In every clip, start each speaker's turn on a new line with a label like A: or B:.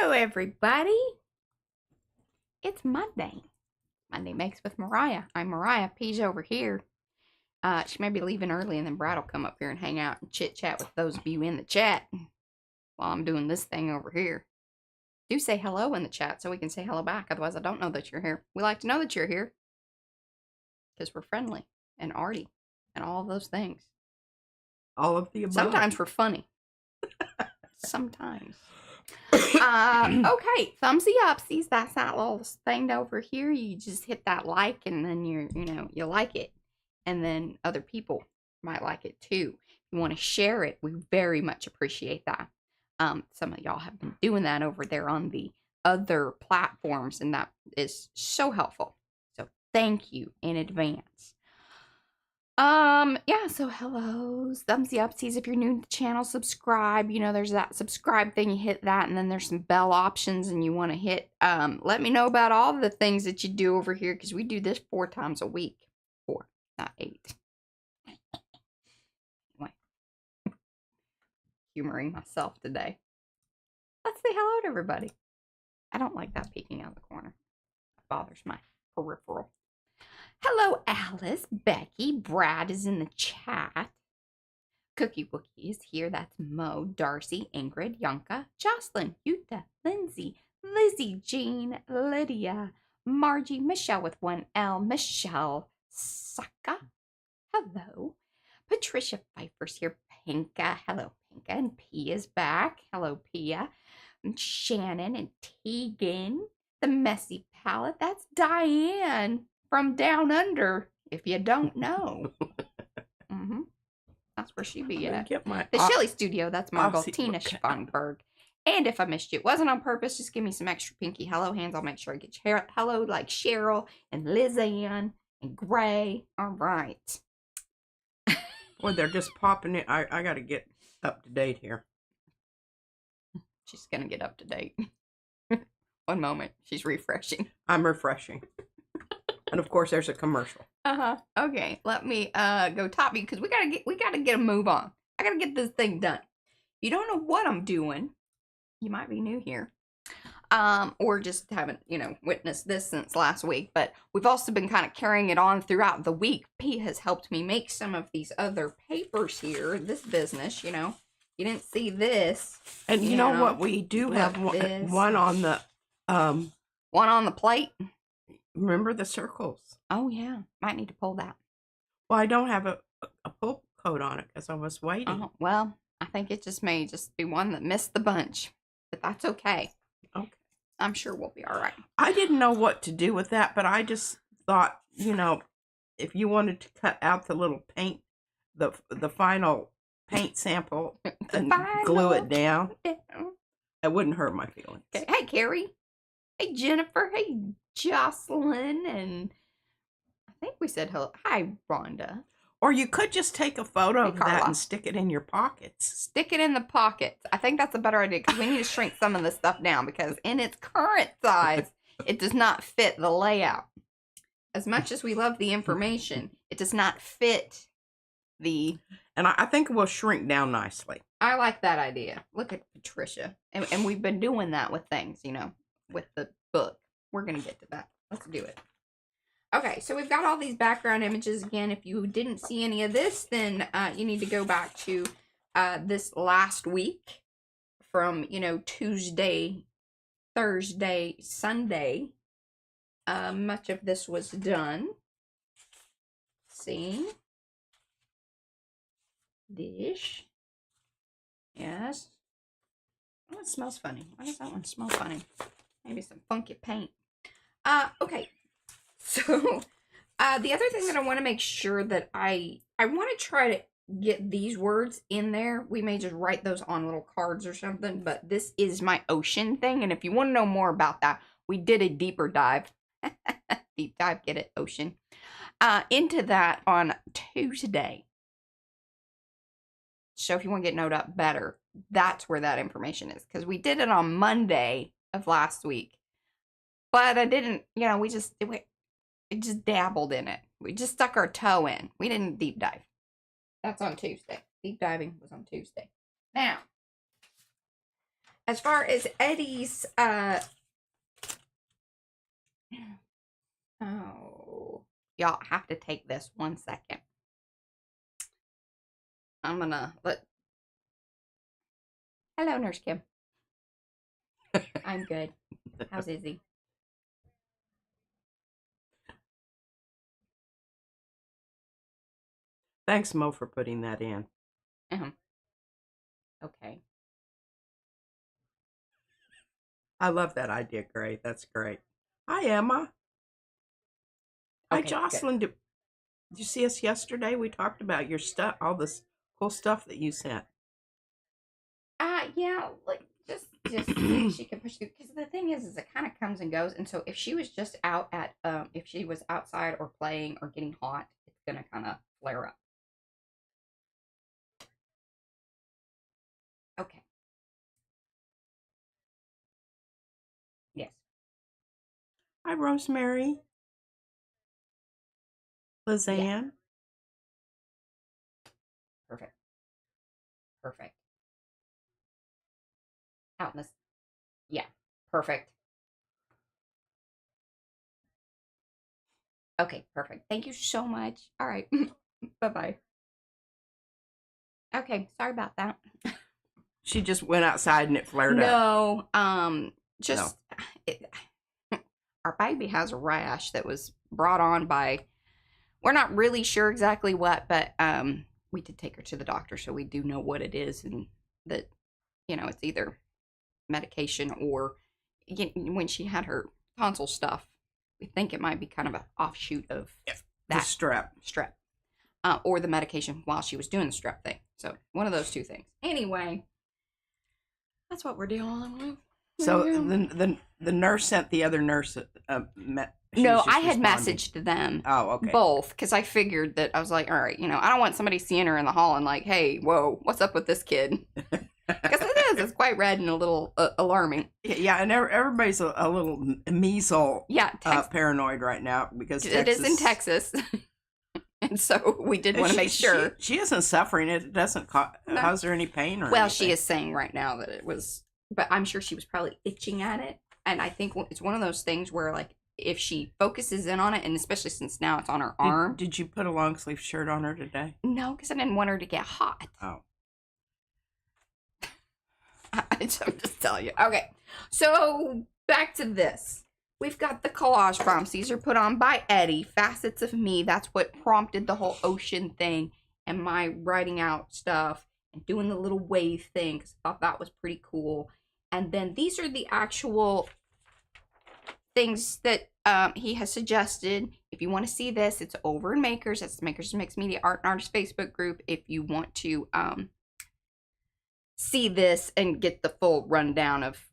A: Hello, everybody. It's Monday. Monday Makes with Mariah. I'm Mariah. P's over here. She may be leaving early, and then Brad will come up here and hang out and chit-chat with those of you in the chat while I'm doing this thing over here. Do say hello in the chat so we can say hello back. Otherwise, I don't know that you're here. We like to know that you're here because we're friendly and arty and all of those things.
B: All of the above.
A: Sometimes we're funny. Sometimes. Okay, thumbsy upsies. That's that little thing over here. You just hit that like, and then you like it, and then other people might like it too. If you want to share it, we very much appreciate that. Some of y'all have been doing that over there on the other platforms, and that is so helpful. So thank you in advance. Yeah, so hello, thumbsy upsies. If you're new to the channel, subscribe. You know, there's that subscribe thing, you hit that, and then there's some bell options, and you want to hit, let me know about all the things that you do over here, because we do this 4 times a week. 4, not 8. Anyway, humoring myself today. Let's say hello to everybody. I don't like that peeking out of the corner. It bothers my peripheral. Hello, Alice, Becky, Brad is in the chat. Cookie Wookie is here. That's Mo, Darcy, Ingrid, Yonka, Jocelyn, Yuta, Lindsay, Lizzie, Jean, Lydia, Margie, Michelle with 1 L, Michelle, Saka. Hello. Patricia Pfeiffer's here. Pinka. Hello, Pinka. And P is back. Hello, Pia. And Shannon and Tegan. The Messy Palette. That's Diane from down under, if you don't know. That's where she be at. The Shelly Studio, that's Margot, Tina Schwanberg. And if I missed you, it wasn't on purpose, just give me some extra pinky hello hands. I'll make sure I get hello like Cheryl and Lizanne and Gray. All right.
B: Well, they're just popping in. I got to get up to date here.
A: She's going to get up to date. One moment. She's refreshing.
B: I'm refreshing. And of course, there's a commercial.
A: Okay, let me go top you, because we gotta get a move on. I gotta get this thing done. If you don't know what I'm doing, you might be new here, or just haven't witnessed this since last week. But we've also been kind of carrying it on throughout the week. Pete has helped me make some of these other papers here. This business, you didn't see this,
B: and you know what? We do have one on the
A: one on the plate.
B: Remember the circles?
A: Oh, yeah. Might need to pull that.
B: Well, I don't have a pull code on it because I was waiting.
A: Oh, well, I think it just may just be one that missed the bunch. But that's okay.
B: Okay.
A: I'm sure we'll be all right.
B: I didn't know what to do with that, but I just thought, if you wanted to cut out the little paint, the final paint sample and glue it down, it wouldn't hurt my feelings.
A: Okay. Hey, Carrie. Hey, Jennifer. Hey, Jocelyn, and I think we said hello. Hi, Rhonda.
B: Or you could just take a photo of that and stick it in your pockets.
A: Stick it in the pockets. I think that's a better idea, because we need to shrink some of this stuff down, because in its current size, it does not fit the layout. As much as we love the information, it does not fit the...
B: And I think it will shrink down nicely.
A: I like that idea. Look at Patricia. And we've been doing that with things, with the book. We're going to get to that. Let's do it. Okay, so we've got all these background images. Again, if you didn't see any of this, then you need to go back to this last week from, Tuesday, Thursday, Sunday. Much of this was done. See? Dish. Yes. Oh, it smells funny. Why does that one smell funny? Maybe some funky paint. Okay. So, the other thing that I want to make sure that I want to try to get these words in there. We may just write those on little cards or something, but this is my ocean thing. And if you want to know more about that, we did a deeper dive. Deep dive, get it, ocean. Into that on Tuesday. So if you want to get noted up better, that's where that information is. Because we did it on Monday of last week. But I didn't, we just dabbled in it. We just stuck our toe in. We didn't deep dive. That's on Tuesday. Deep diving was on Tuesday. Now, as far as Eddie's, oh, y'all have to take this 1 second. I'm gonna let. Hello, Nurse Kim. I'm good. How's Izzy?
B: Thanks, Mo, for putting that in.
A: Okay.
B: I love that idea, Gray. That's great. Hi, Emma. Hi,
A: Okay,
B: Jocelyn. Did you see us yesterday? We talked about your stuff, all this cool stuff that you sent.
A: Yeah, like just see if she can push through. Because the thing is it kind of comes and goes. And so if she was just out at, if she was outside or playing or getting hot, it's gonna kind of flare up. Okay. Yes.
B: Hi, Rosemary. Lizanne.
A: Yeah. Perfect. Perfect. Out in this. Yeah. Perfect. Okay. Perfect. Thank you so much. All right. Bye-bye. Okay. Sorry about that.
B: She just went outside and it flared up.
A: No. Just it, our baby has a rash that was brought on by, we're not really sure exactly what, but we did take her to the doctor, so we do know what it is, and that, it's either medication or when she had her tonsil stuff, we think it might be kind of an offshoot of
B: the
A: that
B: strep,
A: or the medication while she was doing the strep thing. So one of those two things. Anyway, that's what we're dealing with.
B: So the nurse sent the other nurse
A: no, I had messaged them.
B: Oh, okay.
A: Both, because I figured that I was like, all right, I don't want somebody seeing her in the hall and like, hey, whoa, what's up with this kid? Because it's quite red and a little alarming.
B: Yeah, and everybody's a little measle paranoid right now because
A: it is in Texas. And so we did want to make sure.
B: She isn't suffering. It doesn't cause her any pain or anything.
A: Well, she is saying right now that it was, but I'm sure she was probably itching at it. And I think it's one of those things where, like, if she focuses in on it, and especially since now it's on her arm.
B: Did you put a long sleeve shirt on her today?
A: No, because I didn't want her to get hot.
B: Oh.
A: I'm just telling you. Okay, so back to this. We've got the collage prompts. These are put on by Eddie. Facets of Me. That's what prompted the whole ocean thing and my writing out stuff and doing the little wave thing, because I thought that was pretty cool. And then these are the actual things that he has suggested. If you want to see this, it's over in Makers. That's the Makers Mixed Media Art and Artist Facebook group. If you want to see this and get the full rundown of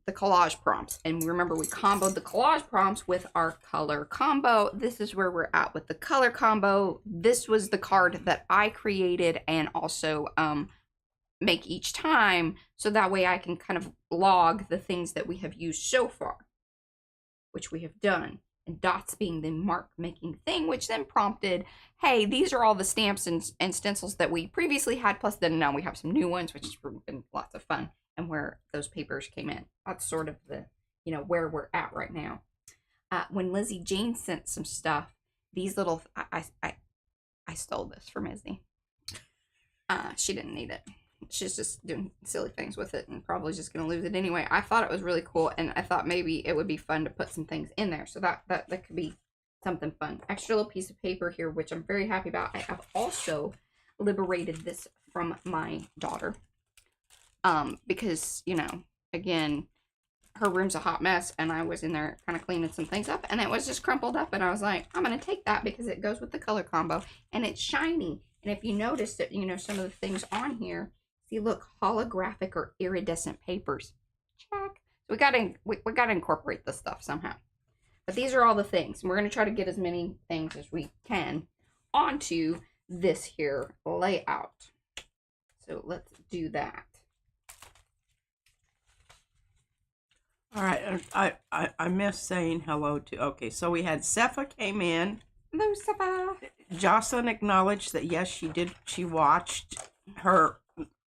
A: the collage prompts. And remember, we comboed the collage prompts with our color combo. This is where we're at with the color combo. This was the card that I created and also make each time, so that way I can kind of log the things that we have used so far, which we have done. And dots being the mark making thing, which then prompted, hey, these are all the stamps and stencils that we previously had, plus then now we have some new ones, which has been lots of fun, and where those papers came in. That's sort of the, where we're at right now. When Lizzie Jane sent some stuff, these little, I stole this from Izzy. She didn't need it. She's just doing silly things with it and probably just going to lose it anyway. I thought it was really cool, and I thought maybe it would be fun to put some things in there. So that could be something fun. Extra little piece of paper here, which I'm very happy about. I have also liberated this from my daughter. Because, again, her room's a hot mess, and I was in there kind of cleaning some things up, and it was just crumpled up, and I was like, I'm going to take that because it goes with the color combo, and it's shiny. And if you notice that, some of the things on here, see, look, holographic or iridescent papers. Check. So we got to incorporate this stuff somehow. But these are all the things. And we're going to try to get as many things as we can onto this here layout. So let's do that.
B: All right. I missed saying hello to, okay, so we had Sepha came in.
A: Hello, Sepha.
B: Jocelyn acknowledged that, yes, she did. She watched her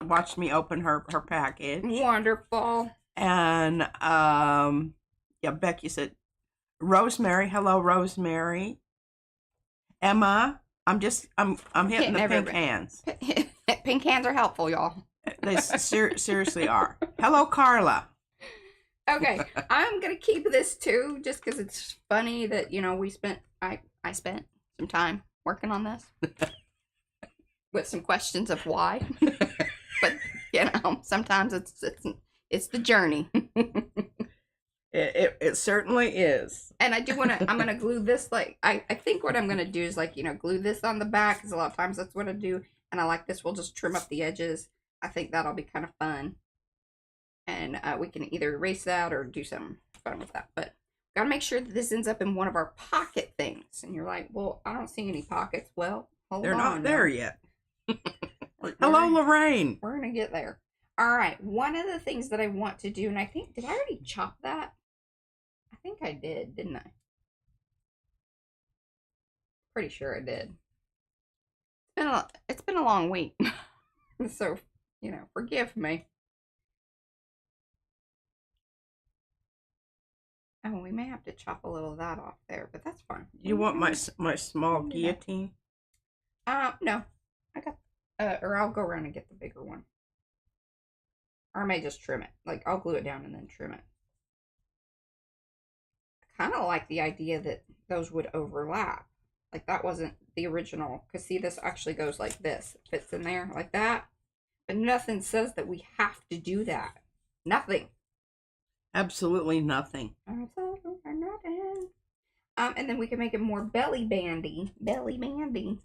B: watched me open her package.
A: Wonderful.
B: And yeah, Becky said, Rosemary, hello, Rosemary. Emma, I'm hitting the pink hands.
A: Pink hands are helpful, y'all.
B: They seriously are. Hello, Carla.
A: Okay, I'm gonna keep this too, just because it's funny that I spent some time working on this with some questions of why. But sometimes it's the journey.
B: It certainly is.
A: And I'm gonna glue this, like I think what I'm gonna do is glue this on the back, because a lot of times that's what I do. And I like this. We'll just trim up the edges. I think that'll be kind of fun. And we can either erase that or do something fun with that. But gotta make sure that this ends up in one of our pocket things. And you're like, well, I don't see any pockets. Well, hold on.
B: They're not there yet. Hello, Lorraine.
A: We're gonna get there. All right. One of the things that I want to do, and I think, did I already chop that? I think I did, didn't I? Pretty sure I did. It's been a long week. So, forgive me. Oh, we may have to chop a little of that off there, but that's fine.
B: You want my small guillotine?
A: No. I got, or I'll go around and get the bigger one. Or I may just trim it. Like, I'll glue it down and then trim it. I kind of like the idea that those would overlap. Like, that wasn't the original. Because, see, this actually goes like this. It fits in there like that. But nothing says that we have to do that. Nothing.
B: Absolutely nothing.
A: Absolutely nothing. And then we can make it more belly bandy. Belly bandy.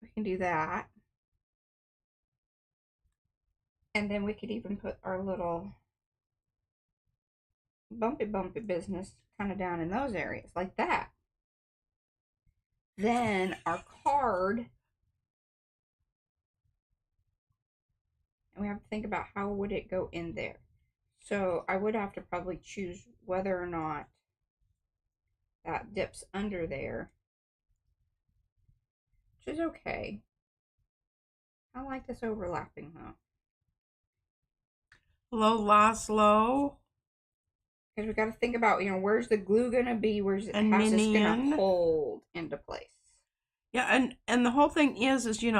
A: We can do that. And then we could even put our little bumpy business kind of down in those areas, like that. Then our card, and we have to think about how would it go in there. So I would have to probably choose whether or not that dips under there, which is okay. I like this overlapping though.
B: Hello, Laszlo.
A: Because we got to think about, where's the glue going to be? How's this going to hold into place?
B: Yeah, and the whole thing is you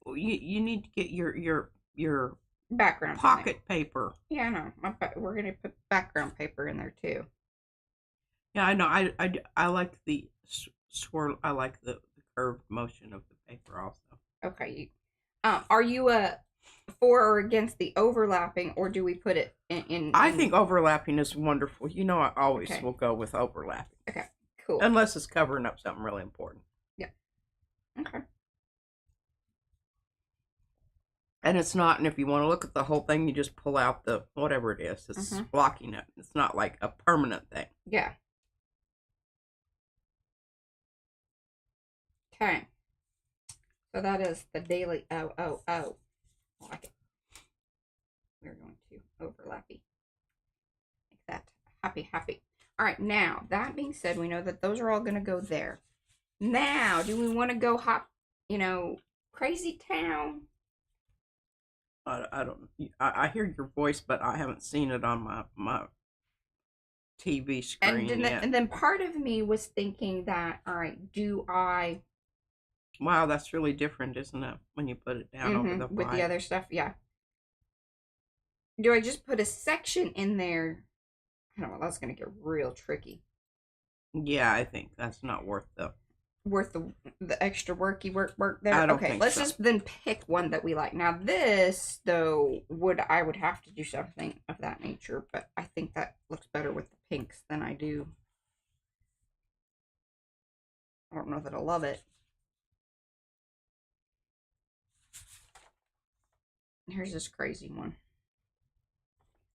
B: need to get your
A: background
B: pocket paper.
A: Yeah, I know. We're going to put background paper in there too.
B: Yeah, I know. I like the swirl. I like the curved motion of the paper also.
A: Okay. Are you for or against the overlapping, or do we put it in
B: I think overlapping is wonderful. I always will go with overlapping.
A: Okay, cool.
B: Unless it's covering up something really important.
A: Yeah. Okay.
B: And it's not, and if you want to look at the whole thing, you just pull out the, whatever it is. It's blocking it. It's not like a permanent thing.
A: Yeah. Okay. So that is the daily I like it. We're going to overlappy. Like that. Happy. All right, now, that being said, we know that those are all going to go there. Now, do we want to go crazy town?
B: I don't. I hear your voice, but I haven't seen it on my TV screen yet.
A: And then part of me was thinking that, all right, do I?
B: Wow, that's really different, isn't it? When you put it down over the
A: with the other stuff, yeah. Do I just put a section in there? I don't know. That's gonna get real tricky.
B: Yeah, I think that's not worth the
A: extra work there.
B: I don't
A: okay,
B: think
A: let's
B: so.
A: just then pick one that we like. Now this though I would have to do something of that nature, but I think that looks better with the pinks than I do. I don't know that I love it. Here's this crazy one.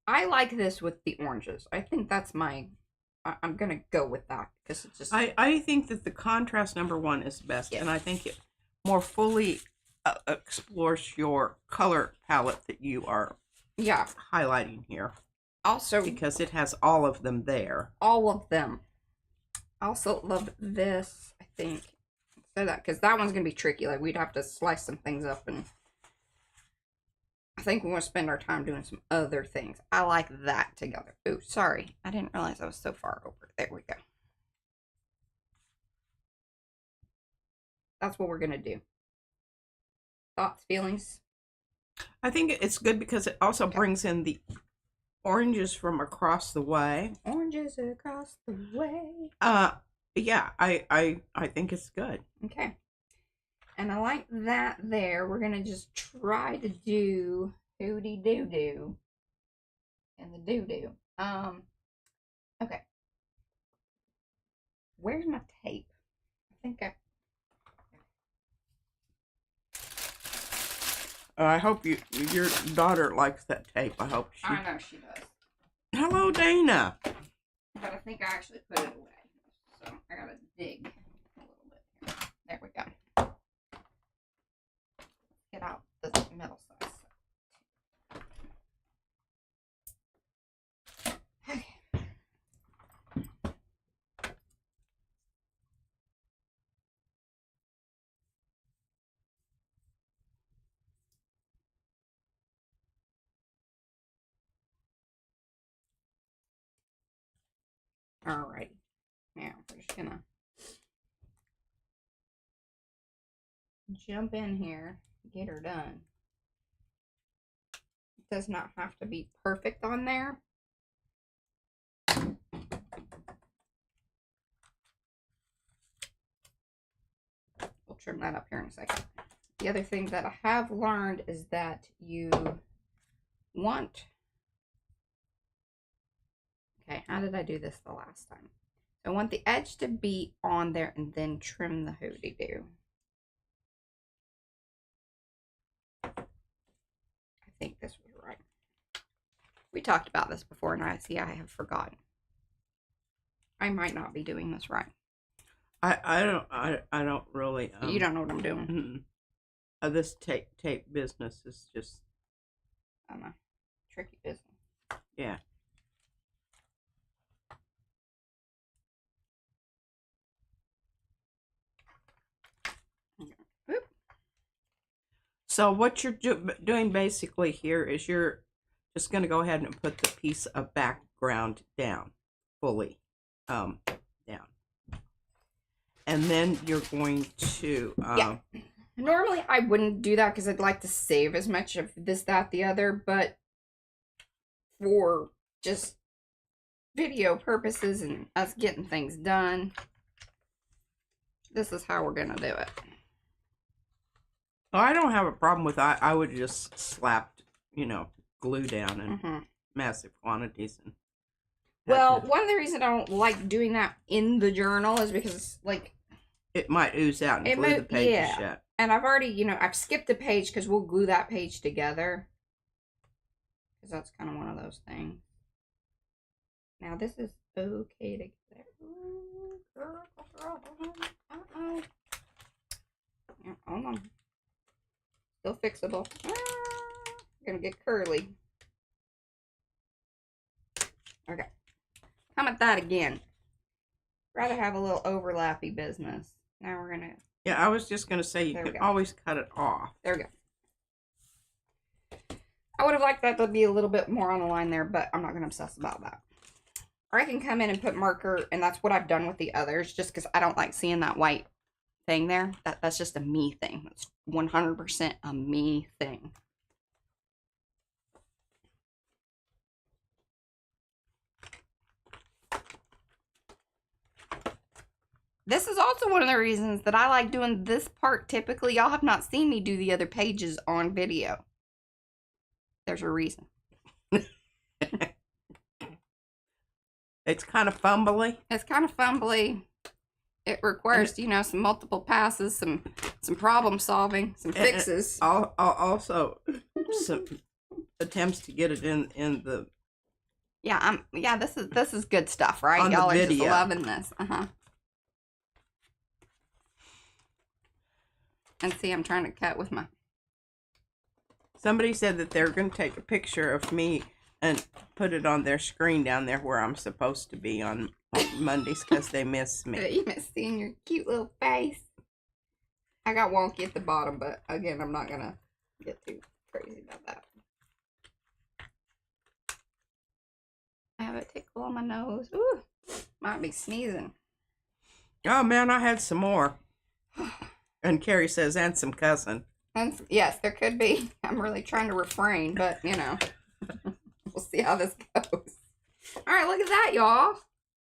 A: I like this with the oranges. I think that's I'm gonna go with that because it's just.
B: I think that the contrast number one is best, and I think it more fully explores your color palette that you are highlighting here.
A: Also,
B: because it has all of them there.
A: All of them. I also love this. I think. Let's So that, because that one's going to be tricky. Like, we'd have to slice some things up, and I think we want to spend our time doing some other things. I like that together. Ooh, sorry. I didn't realize I was so far over. There we go. That's what we're going to do. Thoughts, feelings?
B: I think it's good because it also brings in the oranges from across the way.
A: Oranges across the way.
B: Yeah, I think it's good.
A: Okay. And I like that there. We're going to just try to do hooty doo doo and the doo doo. Okay. Where's my tape? I think
B: I hope your daughter likes that tape. I hope she.
A: I know she does.
B: Hello, Dana.
A: But I think I actually put it away. So I gotta dig a little bit here. There we go. Get out the middle size. Okay. Alrighty. Now we're just gonna jump in here, get her done. It does not have to be perfect on there. We'll trim that up here in a second. The other thing that I have learned is that you want... Okay, how did I do this the last time? I want the edge to be on there and then trim the hooty-doo. I think this was right. We talked about this before, and I have forgotten. I might not be doing this right.
B: I don't really.
A: You don't know what I'm doing.
B: This tape business is just.
A: I know, tricky business.
B: Yeah.
A: Oop.
B: So what you're doing basically here is you're just going to go ahead and put the piece of background down fully, down, and then you're going to
A: yeah. Normally I wouldn't do that because I'd like to save as much of this, that, the other, but for just video purposes and us getting things done, this is how we're gonna do it.
B: Well, I don't have a problem with that. I would just slap, glue down in massive quantities. And
A: well, one of the reasons I don't like doing that in the journal is because, like,
B: it might ooze out and glue the pages shut.
A: And I've already, I've skipped a page because we'll glue that page together. Because that's kind of one of those things. Now, this is okay to get there. Ooh, girl. Uh-oh. Yeah, hold on. Still fixable. Gonna get curly. Okay. Come at that again. Rather have a little overlappy business. Now we're gonna...
B: Yeah, I was just gonna say you can always cut it off.
A: There we go. I would have liked that to be a little bit more on the line there, but I'm not gonna obsess about that. Or I can come in and put marker, and that's what I've done with the others, just because I don't like seeing that white thing there. That's just a me thing. That's 100% a me thing. This is also one of the reasons that I like doing this part typically. Y'all have not seen me do the other pages on video. There's a reason.
B: It's kind of fumbly.
A: It's kind of fumbly. It requires, some multiple passes, some problem solving, some fixes.
B: Also, some attempts to get it in the.
A: Yeah, this is good stuff, right? Y'all are just loving this. And see, I'm trying to cut with my...
B: Somebody said that they're going to take a picture of me and put it on their screen down there where I'm supposed to be on Mondays because they miss me.
A: You miss seeing your cute little face. I got wonky at the bottom, but again, I'm not gonna get too crazy about that. I have a tickle on my nose. Ooh, might be sneezing.
B: Oh man, I had some more. And Carrie says, and some cousin.
A: And yes, there could be. I'm really trying to refrain, but you know, we'll see how this goes. All right, look at that, y'all.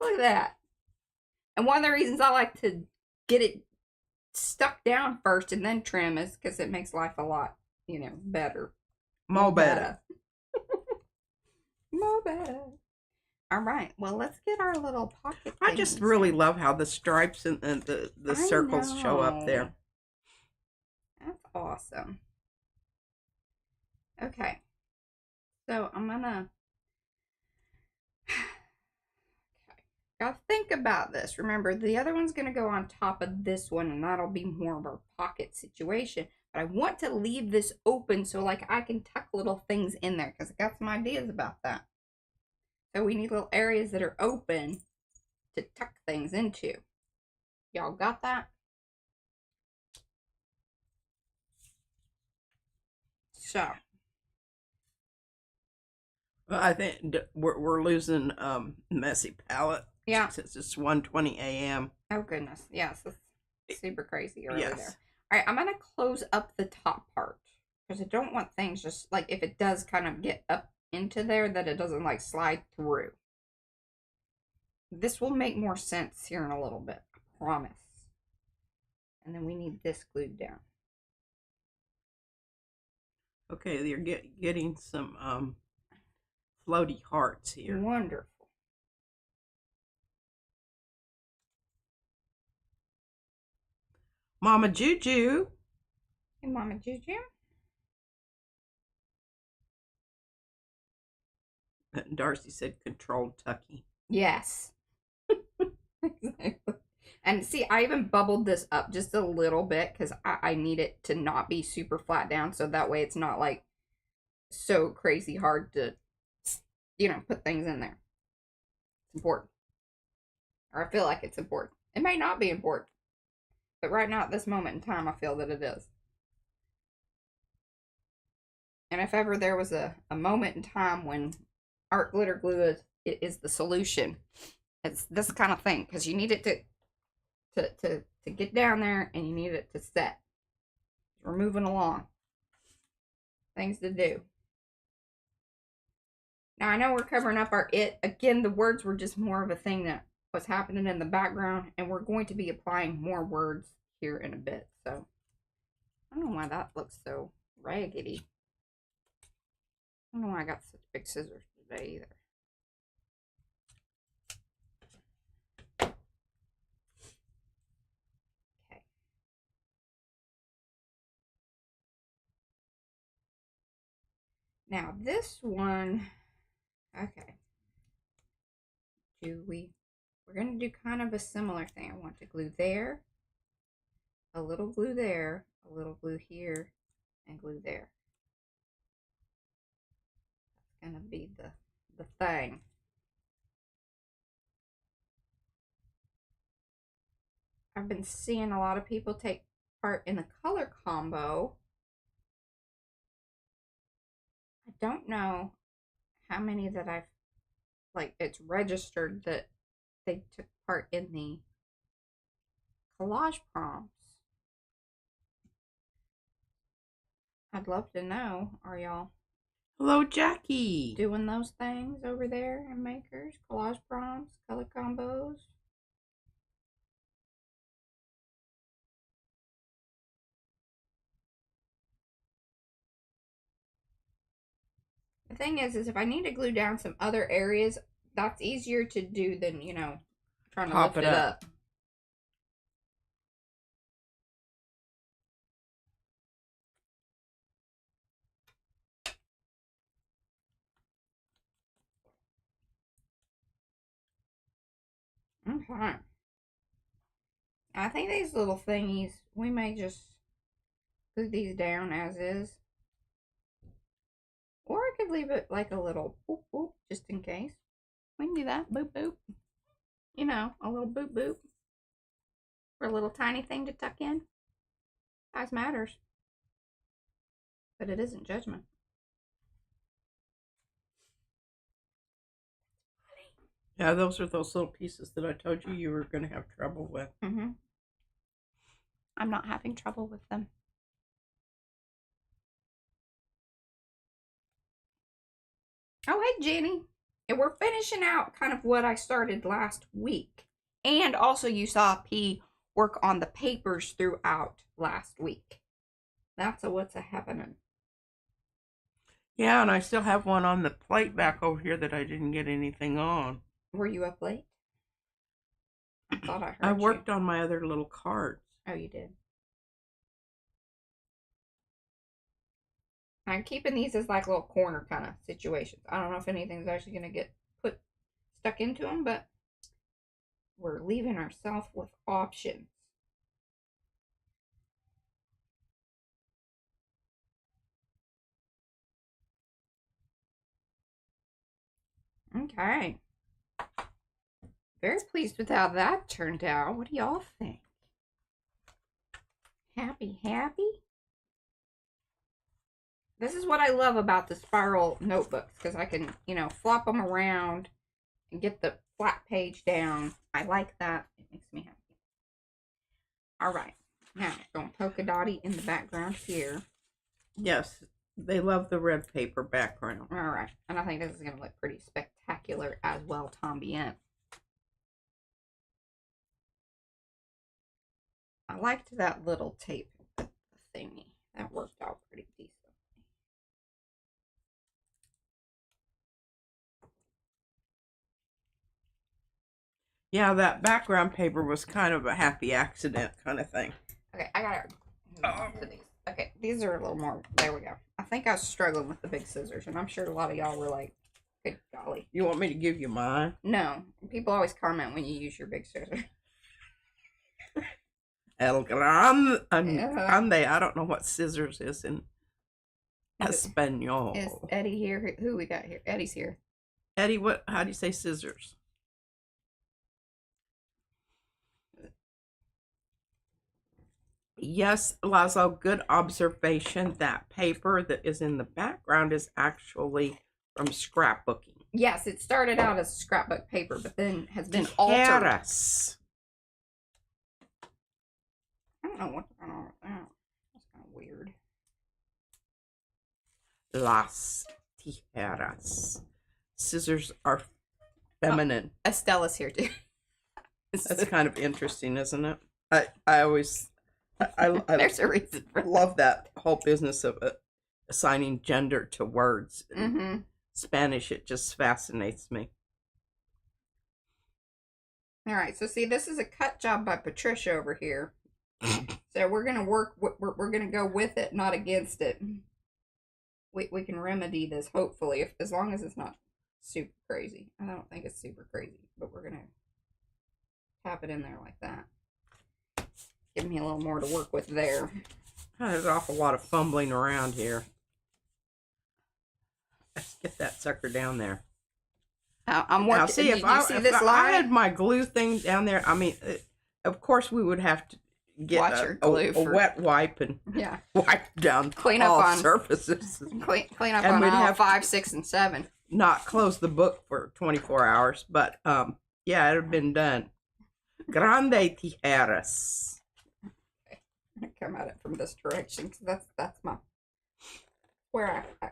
A: Look at that. And one of the reasons I like to get it stuck down first and then trim is because it makes life a lot, you know, better.
B: More better.
A: More better. All right, well, let's get our little pocket.
B: I just really love how the stripes and the circles show up there.
A: That's awesome. Okay, so I'm gonna gotta think about this. Remember, the other one's gonna go on top of this one, and that'll be more of a pocket situation. But I want to leave this open so like I can tuck little things in there because I got some ideas about that. So we need little areas that are open to tuck things into. Y'all got that? So
B: I think we're losing Messy Palette.
A: Yeah.
B: Since it's 1:20 a.m.
A: Oh goodness. Yes, it's super crazy early
B: Yes.
A: there. All right, I'm gonna close up the top part because I don't want things just like if it does kind of get up into there that it doesn't like slide through. This will make more sense here in a little bit, I promise. And then we need this glued down.
B: Okay, you're getting some floaty hearts here.
A: Wonderful.
B: Mama Juju.
A: Hey, Mama Juju.
B: Darcy said controlled tucking.
A: Yes. Exactly. And see, I even bubbled this up just a little bit because I need it to not be super flat down. So that way it's not like so crazy hard to, you know, put things in there. It's important. Or I feel like it's important. It may not be important. But right now at this moment in time, I feel that it is. And if ever there was a moment in time when art glitter glue is the solution, it's this kind of thing. Because you need it to get down there and you need it to set. We're moving along. Things to do. Now I know we're covering up our it. Again, the words were just more of a thing that was happening in the background. And we're going to be applying more words here in a bit. So I don't know why that looks so raggedy. I don't know why I got such big scissors today either. Okay. Now this one, okay. We're going to do kind of a similar thing. I want to glue there, a little glue there, a little glue here, and glue there. That's going to be the thing. I've been seeing a lot of people take part in the color combo. I don't know how many that I've, like, it's registered that they took part in the collage prompts. I'd love to know. Are y'all
B: Hello, Jackie.
A: doing those things over there in Makers? Collage prompts, color combos? The thing is if I need to glue down some other areas, that's easier to do than, you know, trying to
B: Pop
A: lift
B: it
A: it
B: up.
A: up. Okay. I think these little thingies, we may just glue these down as is. Or I could leave it like a little boop boop, just in case. We can do that. Boop boop. You know, a little boop boop. For a little tiny thing to tuck in. Size matters. But it isn't judgment.
B: Yeah, those are those little pieces that I told you you were going to have trouble with.
A: Mm-hmm. I'm not having trouble with them. Oh, hey, Jenny. And we're finishing out kind of what I started last week. And also you saw P work on the papers throughout last week. That's what's happening.
B: Yeah, and I still have one on the plate back over here that I didn't get anything on.
A: Were you up late? I thought I heard
B: I worked
A: you.
B: on my other little cards.
A: Oh, you did. I'm keeping these as like little corner kind of situations. I don't know if anything's actually going to get stuck into them, but we're leaving ourselves with options. Okay. Very pleased with how that turned out. What do y'all think? Happy, happy? This is what I love about the spiral notebooks, because I can, you know, flop them around and get the flat page down. I like that. It makes me happy. All right. Now, going polka dotty in the background here.
B: Yes, they love the red paper background.
A: All right. And I think this is going to look pretty spectacular as well, Tom Bien. I liked that little tape thingy. That worked out pretty decent.
B: Yeah, that background paper was kind of a happy accident kind of thing.
A: Okay, I gotta move on to these. Okay, these are a little more. There we go. I think I was struggling with the big scissors, and I'm sure a lot of y'all were like, "Good golly."
B: You want me to give you mine?
A: No, people always comment when you use your big scissors.
B: El Grande. I don't know what scissors is in Espanol.
A: Is Eddie here? Who we got here? Eddie's here.
B: Eddie, how do you say scissors? Yes, Lazo, good observation. That paper that is in the background is actually from scrapbooking.
A: Yes, it started out as scrapbook paper, but then has been altered.
B: Tijeras.
A: I don't know what's going on with that. That's kind of weird.
B: Las tijeras. Scissors are feminine.
A: Estella's here too.
B: That's kind of interesting, isn't it? I always... I
A: There's a reason for
B: love that whole business of assigning gender to words. In Spanish, it just fascinates me.
A: All right, so see, this is a cut job by Patricia over here. So we're gonna work. We're gonna go with it, not against it. We can remedy this hopefully, as long as it's not super crazy. I don't think it's super crazy, but we're gonna tap it in there like that. Give me a little more to work with there.
B: There's an awful lot of fumbling around here. Let's get that sucker down there.
A: I'm working.
B: Now, see, if I had my glue thing down there, I mean, of course we would have to get a wet wipe and wipe down all surfaces.
A: Clean up on all 5, 6, and 7.
B: Not close the book for 24 hours, but yeah, it had been done. Grande tijeras.
A: I come at it from this direction because that's my where I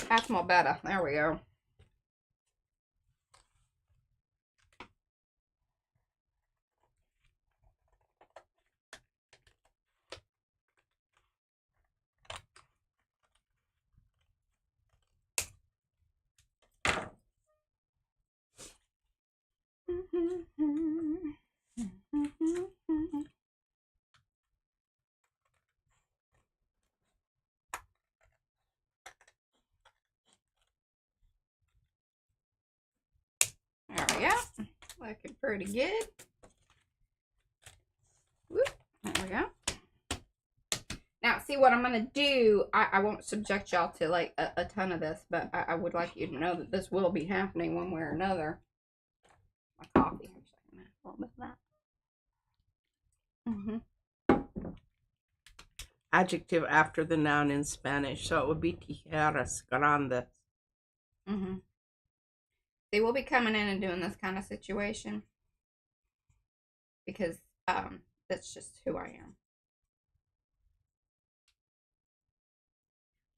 A: that's my better. There we go. There we go. Looking pretty good. Whoop. There we go. Now, see what I'm going to do. I won't subject y'all to like a ton of this, but I would like you to know that this will be happening one way or another. my coffee. I'm just gonna add a little bit of that.
B: Adjective after the noun in Spanish, so it would be tijeras grandes.
A: They will be coming in and doing this kind of situation because that's just who I am.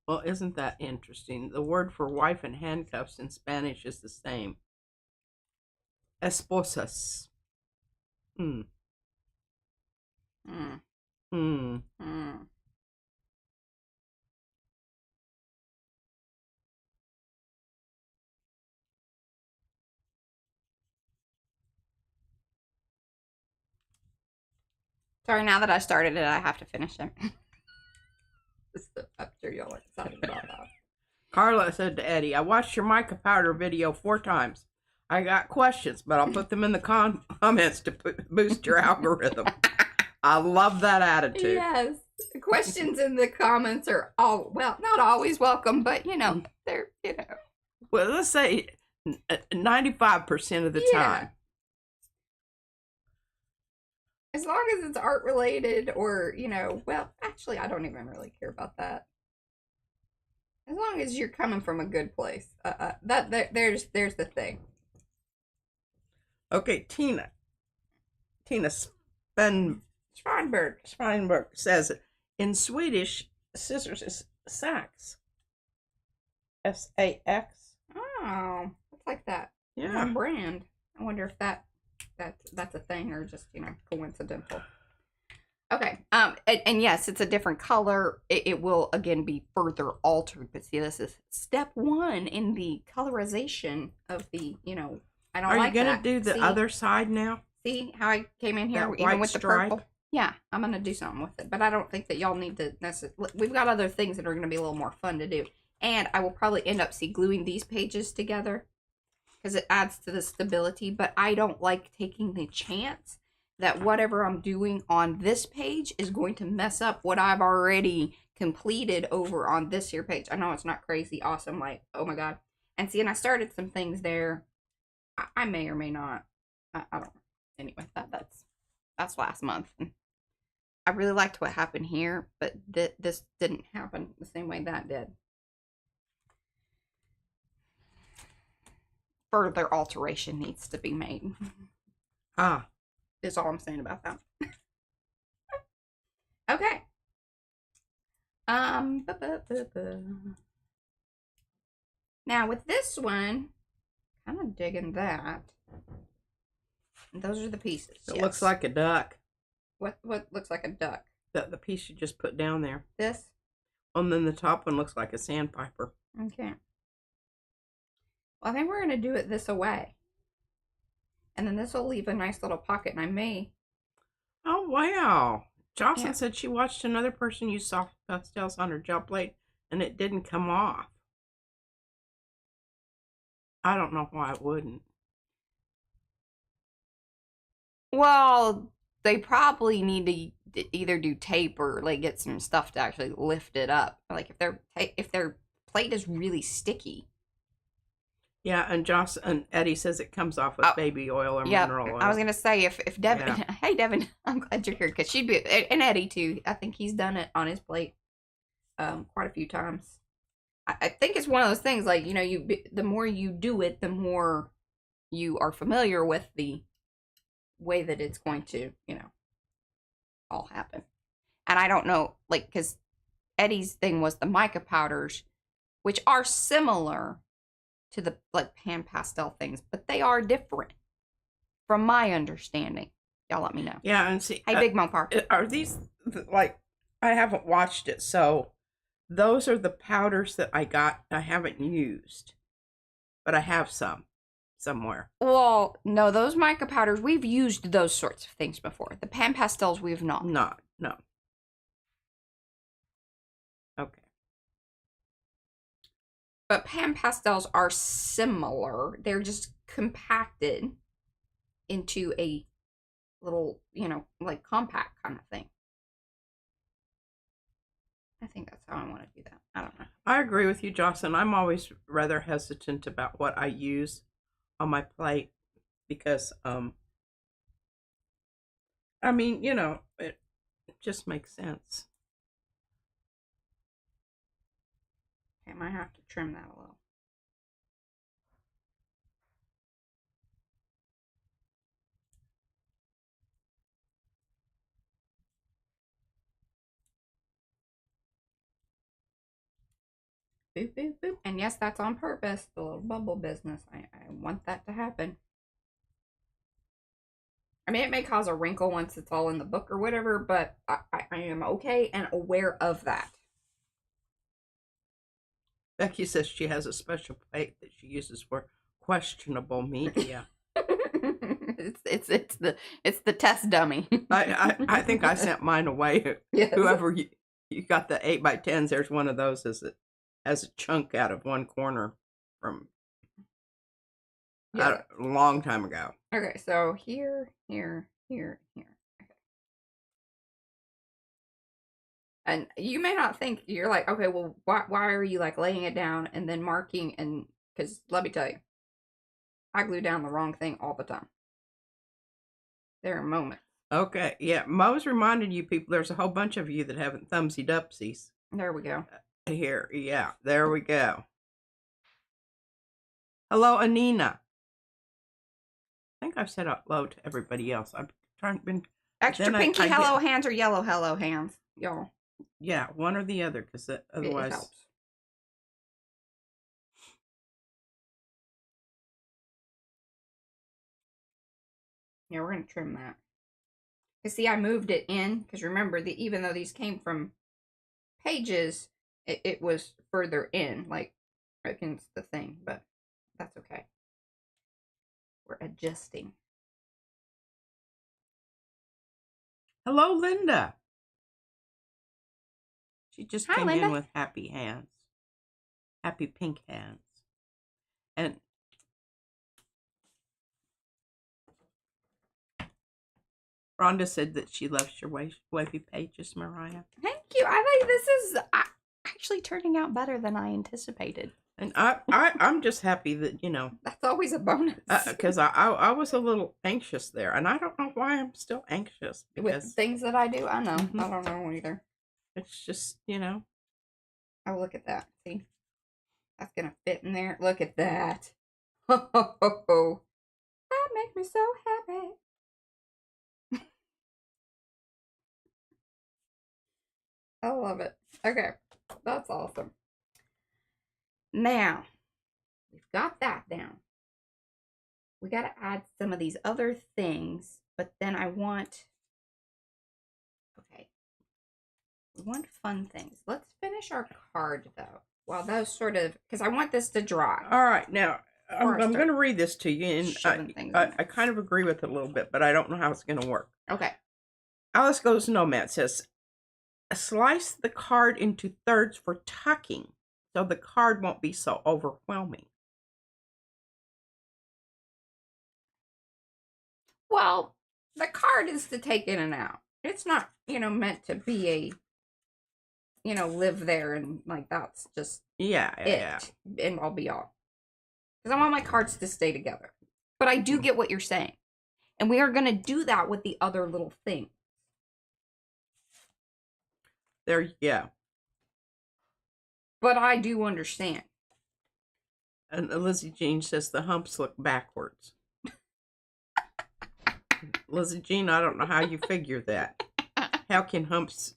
B: Well, isn't that interesting? The word for wife in handcuffs in Spanish is the same. Esposas. Hmm.
A: Sorry, now that I started it, I have to finish it. I'm sure y'all are excited about that.
B: Carla said to Eddie, I watched your mica powder video 4 times. I got questions, but I'll put them in the comments to boost your algorithm. I love that attitude.
A: Yes. Questions in the comments are not always welcome, but they're,
B: Well, let's say 95% of the time.
A: As long as it's art related or, actually, I don't even really care about that. As long as you're coming from a good place. There's the thing.
B: Okay, Tina Spanberg says, in Swedish, scissors is sax. S-A-X.
A: Oh, it's like that.
B: Yeah.
A: On brand. I wonder if that's a thing or just, coincidental. Okay. And yes, it's a different color. It will again be further altered, but see, this is step 1 in the colorization of the, I don't like that.
B: Are you gonna do the other side now?
A: See how I came in here even with the purple? Yeah, I'm gonna do something with it, but I don't think that y'all need to necessarily. We've got other things that are gonna be a little more fun to do, and I will probably end up gluing these pages together because it adds to the stability. But I don't like taking the chance that whatever I'm doing on this page is going to mess up what I've already completed over on this here page. I know it's not crazy awesome, like, oh my god. And see, and I started some things there. I may or may not. I don't know. Anyway, that's last month. I really liked what happened here, but this didn't happen the same way that did. Further alteration needs to be made. Is all I'm saying about that. Okay. Now with this one, kind of digging that. Those are the pieces.
B: It looks like a duck.
A: What looks like a duck?
B: The piece you just put down there.
A: This?
B: And then the top one looks like a sandpiper.
A: Okay. Well, I think we're going to do it this way. And then this will leave a nice little pocket, and I may.
B: Oh, wow. Jocelyn said she watched another person use soft pastels on her gel plate, and it didn't come off. I don't know why it wouldn't.
A: Well, they probably need to either do tape or like get some stuff to actually lift it up. Like if their plate is really sticky.
B: Yeah, and Eddie says it comes off with baby oil or mineral oil.
A: I was gonna say if Devin, hey Devin, I'm glad you're here because she'd be, and Eddie too. I think he's done it on his plate, quite a few times. I think it's one of those things like the more you do it, the more you are familiar with the way that it's going to all happen. And I don't know, like, because Eddie's thing was the mica powders, which are similar to the like pan pastel things, but they are different from my understanding. Y'all let me know.
B: Yeah, and see,
A: hey Big Mopar,
B: are these like, I haven't watched it, so those are the powders that I got. I haven't used, but I have some somewhere.
A: Well, no, those mica powders, we've used those sorts of things before. The pan pastels we've not.
B: No. Okay.
A: But pan pastels are similar. They're just compacted into a little, like compact kind of thing. I think that's how I want to do that. I don't know.
B: I agree with you, Jocelyn. I'm always rather hesitant about what I use on my plate. because I mean, it just makes sense.
A: Okay, I might have to trim that a little. Boop, boop, boop. And yes, that's on purpose. The little bubble business. I want that to happen. I mean, it may cause a wrinkle once it's all in the book or whatever, but I am okay and aware of that.
B: Becky says she has a special plate that she uses for questionable media.
A: it's the test dummy.
B: I think I sent mine away.
A: Yes.
B: Whoever you got the 8x10s, there's one of those as a chunk out of one corner from a long time ago.
A: Okay, so here. Okay. And you may not think, you're like, okay, well, why are you like laying it down and then marking? And because let me tell you, I glue down the wrong thing all the time. There are moments.
B: Okay, yeah, Mo's reminded you people, there's a whole bunch of you that haven't thumbsy dupsies.
A: There we go.
B: Here, yeah, there we go. Hello, Anina. I think I've said hello to everybody else. I've been
A: extra pinky hello hands or yellow hello hands, y'all.
B: Yeah, one or the other, because otherwise
A: it helps. Yeah, we're gonna trim that. Cause see, I moved it in. Because remember, even though these came from pages, it was further in, like against the thing. But that's okay. We're adjusting.
B: Hello, Linda. She just came
A: Linda.
B: in with happy hands. Happy pink hands. And Rhonda said that she loves your wavy pages, Mariah.
A: Thank you. I think this is actually turning out better than I anticipated.
B: And I'm just happy that,
A: That's always a bonus.
B: Because I was a little anxious there. And I don't know why I'm still anxious.
A: With things that I do, I know. I don't know either.
B: It's just,
A: Oh, look at that. See? That's going to fit in there. Look at that. Ho, ho, ho, ho. That makes me so happy. I love it. Okay. That's awesome. Now, we've got that down. We got to add some of these other things, but then I want... Okay. We want fun things. Let's finish our card, though. While those sort of... Because I want this to dry.
B: All right. Now, I'm going to read this to you. And I kind of agree with it a little bit, but I don't know how it's going to work.
A: Okay.
B: Alice Goes Nomad says, slice the card into thirds for tucking, so the card won't be so overwhelming.
A: Well, the card is to take in and out. It's not, meant to be a, live there and like that's just
B: yeah.
A: And I'll be all. Because I want my cards to stay together. But I do get what you're saying. And we are going to do that with the other little thing.
B: There, yeah.
A: But I do understand.
B: And Lizzie Jean says the humps look backwards. Lizzie Jean, I don't know how you figure that. How can humps...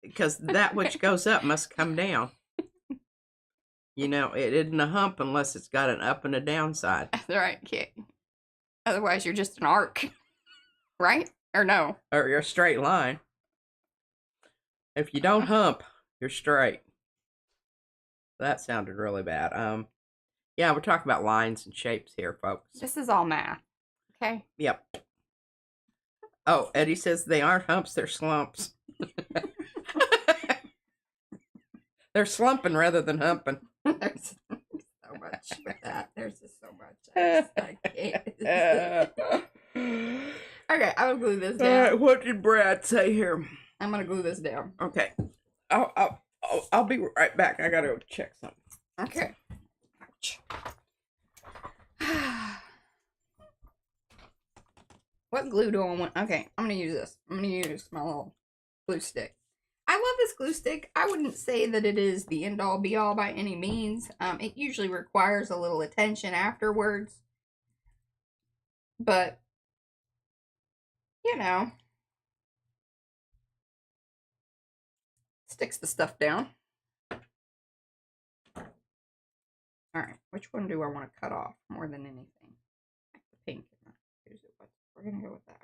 B: Because that which goes up must come down. It isn't a hump unless it's got an up and a down side.
A: That's right, kid. Otherwise, you're just an arc. Right? Or no?
B: Or you're a straight line. If you don't hump, you're straight. That sounded really bad. Yeah, we're talking about lines and shapes here, folks.
A: This is all math. Okay?
B: Yep. Oh, Eddie says they aren't humps, they're slumps. They're slumping rather than humping.
A: There's so much with that. There's just so much. I can't. Okay, I'm gonna glue this down.
B: All right, what did Brad say here?
A: I'm gonna glue this down.
B: Okay. I'll be right back. I gotta go check something.
A: Okay. Ouch. What glue do I want? Okay, I'm going to use this. I'm going to use my little glue stick. I love this glue stick. I wouldn't say that it is the end-all be-all by any means. It usually requires a little attention afterwards. But, you know, sticks the stuff down. Alright, which one do I want to cut off more than anything? Like the pink. We're going to go with that.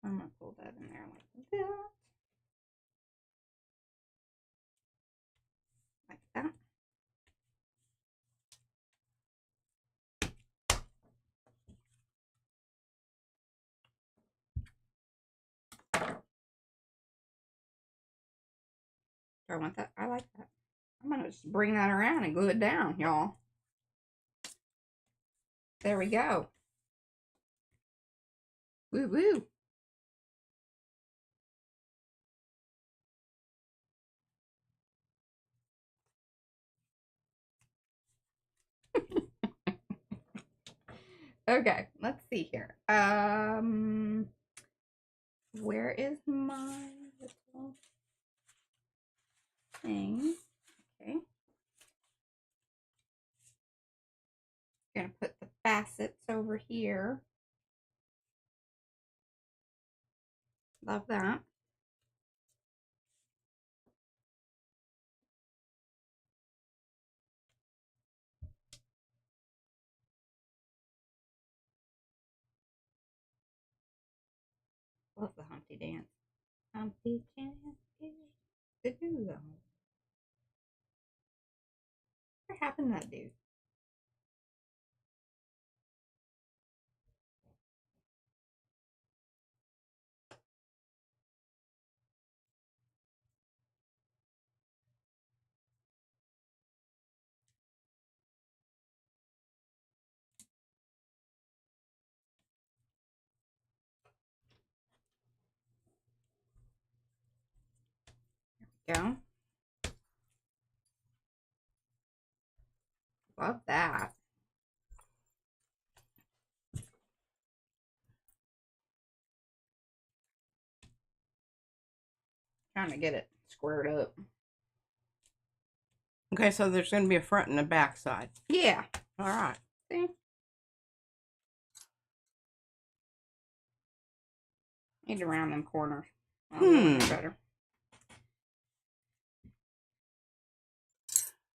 A: I'm going to pull that in there like that. Like that. Do I want that? I like that. I'm going to just bring that around and glue it down, y'all. There we go. Woo woo. Okay, let's see here. Where is my little thing? Okay. Gonna put the facets over here. Love that. Love the Humpty dance. Humpty dance to do the What happened to that dude? Go. Love that. Trying to get it squared up.
B: Okay, so there's going to be a front and a back side.
A: Yeah.
B: All right.
A: See? Need to round them corners. Better.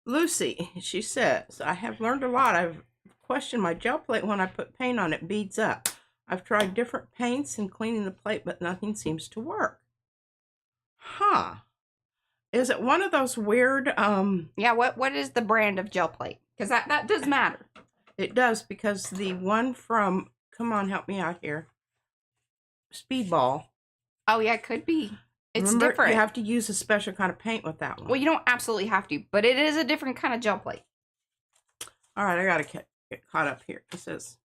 B: Lucy, she says, I have learned a lot. I've questioned my gel plate when I put paint on it beads up. I've tried different paints and cleaning the plate, but nothing seems to work. Huh. Is it one of those weird,
A: Yeah, what is the brand of gel plate? Because that does matter.
B: It does, because the one from, come on, help me out here, Speedball.
A: Oh, yeah, it could be. It's
B: Remember,
A: different.
B: you have to use a special kind of paint with that one.
A: Well, you don't absolutely have to, but it is a different kind of gel plate.
B: All right, I got to get caught up here. It says,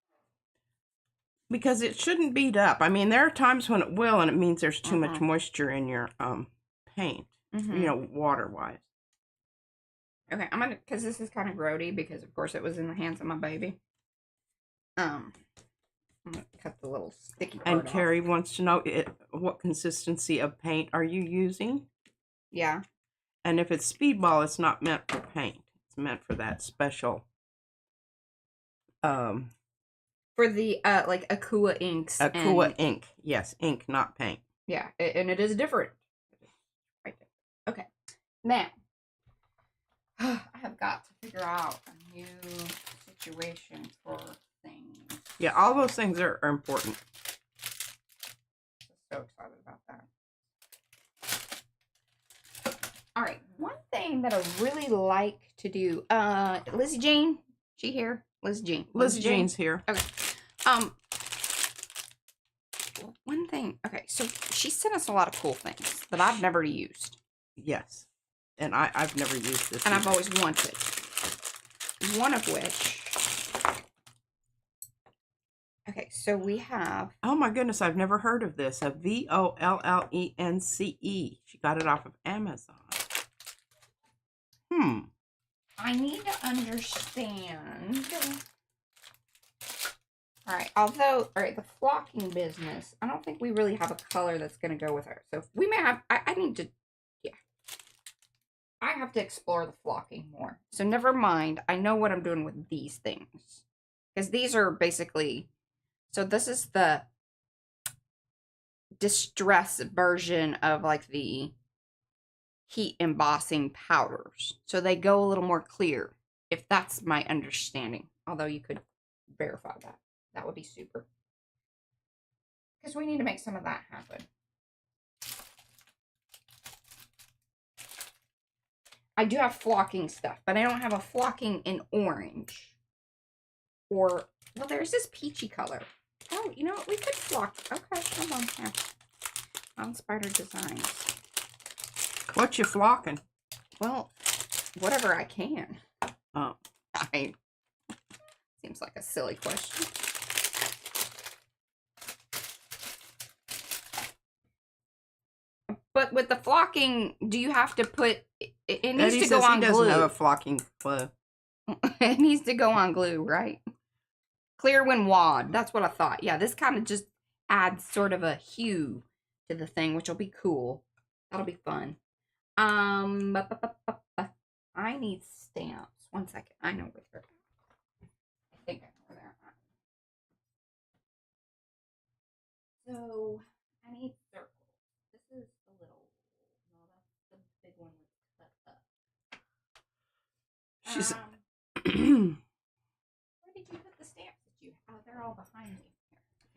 B: because it shouldn't bead up. I mean, there are times when it will, and it means there's too much moisture in your paint, you know, water-wise.
A: Okay, I'm gonna, because this is kind of grody, because of course it was in the hands of my baby. I'm gonna cut the little sticky part
B: And Carrie wants to know what consistency of paint are you using?
A: Yeah.
B: And if it's Speedball, it's not meant for paint. It's meant for that special.
A: For the like Aqua inks.
B: Aqua ink, yes, ink, not paint.
A: Yeah, and it is different. Right there. Okay, now I have got to figure out a new situation for things.
B: Yeah, all those things are important.
A: So excited about that. All right, one thing that I really like to do, Lizzie Jean, she here? Lizzie Jean.
B: Lizzie Jean's here.
A: Okay. One thing. Okay, so she sent us a lot of cool things that I've never used.
B: Yes, and I've never used this.
A: And I've always wanted. One of which. Okay, so we have.
B: Oh my goodness, I've never heard of this. A VOLLENCE. She got it off of Amazon.
A: I need to understand All right, although, all right, the flocking business, I don't think we really have a color that's going to go with her. So we may have, I need to, yeah. I have to explore the flocking more. So never mind. I know what I'm doing with these things. Because these are basically, so this is the distress version of like the heat embossing powders. So they go a little more clear, if that's my understanding. Although you could verify that. That would be super. Because we need to make some of that happen. I do have flocking stuff, but I don't have a flocking in orange. Or, well, there's this peachy color. Oh, you know what? We could flock. Okay, hold on here. On Spider Designs.
B: What you flocking?
A: Well, whatever I can.
B: Oh.
A: Seems like a silly question. But with the flocking, do you have to put it needs to go on glue? He doesn't
B: have a flocking glue.
A: It needs to go on glue, right? Clear when wad. That's what I thought. Yeah, this kind of just adds sort of a hue to the thing, which will be cool. That'll be fun. I need stamps. 1 second. I know where they're at. I think I know where they're at. So I need circles. This is the little. No, that's the big one with cut up.
B: She's.
A: Where did you put the stamps that you? Oh, they're all behind me.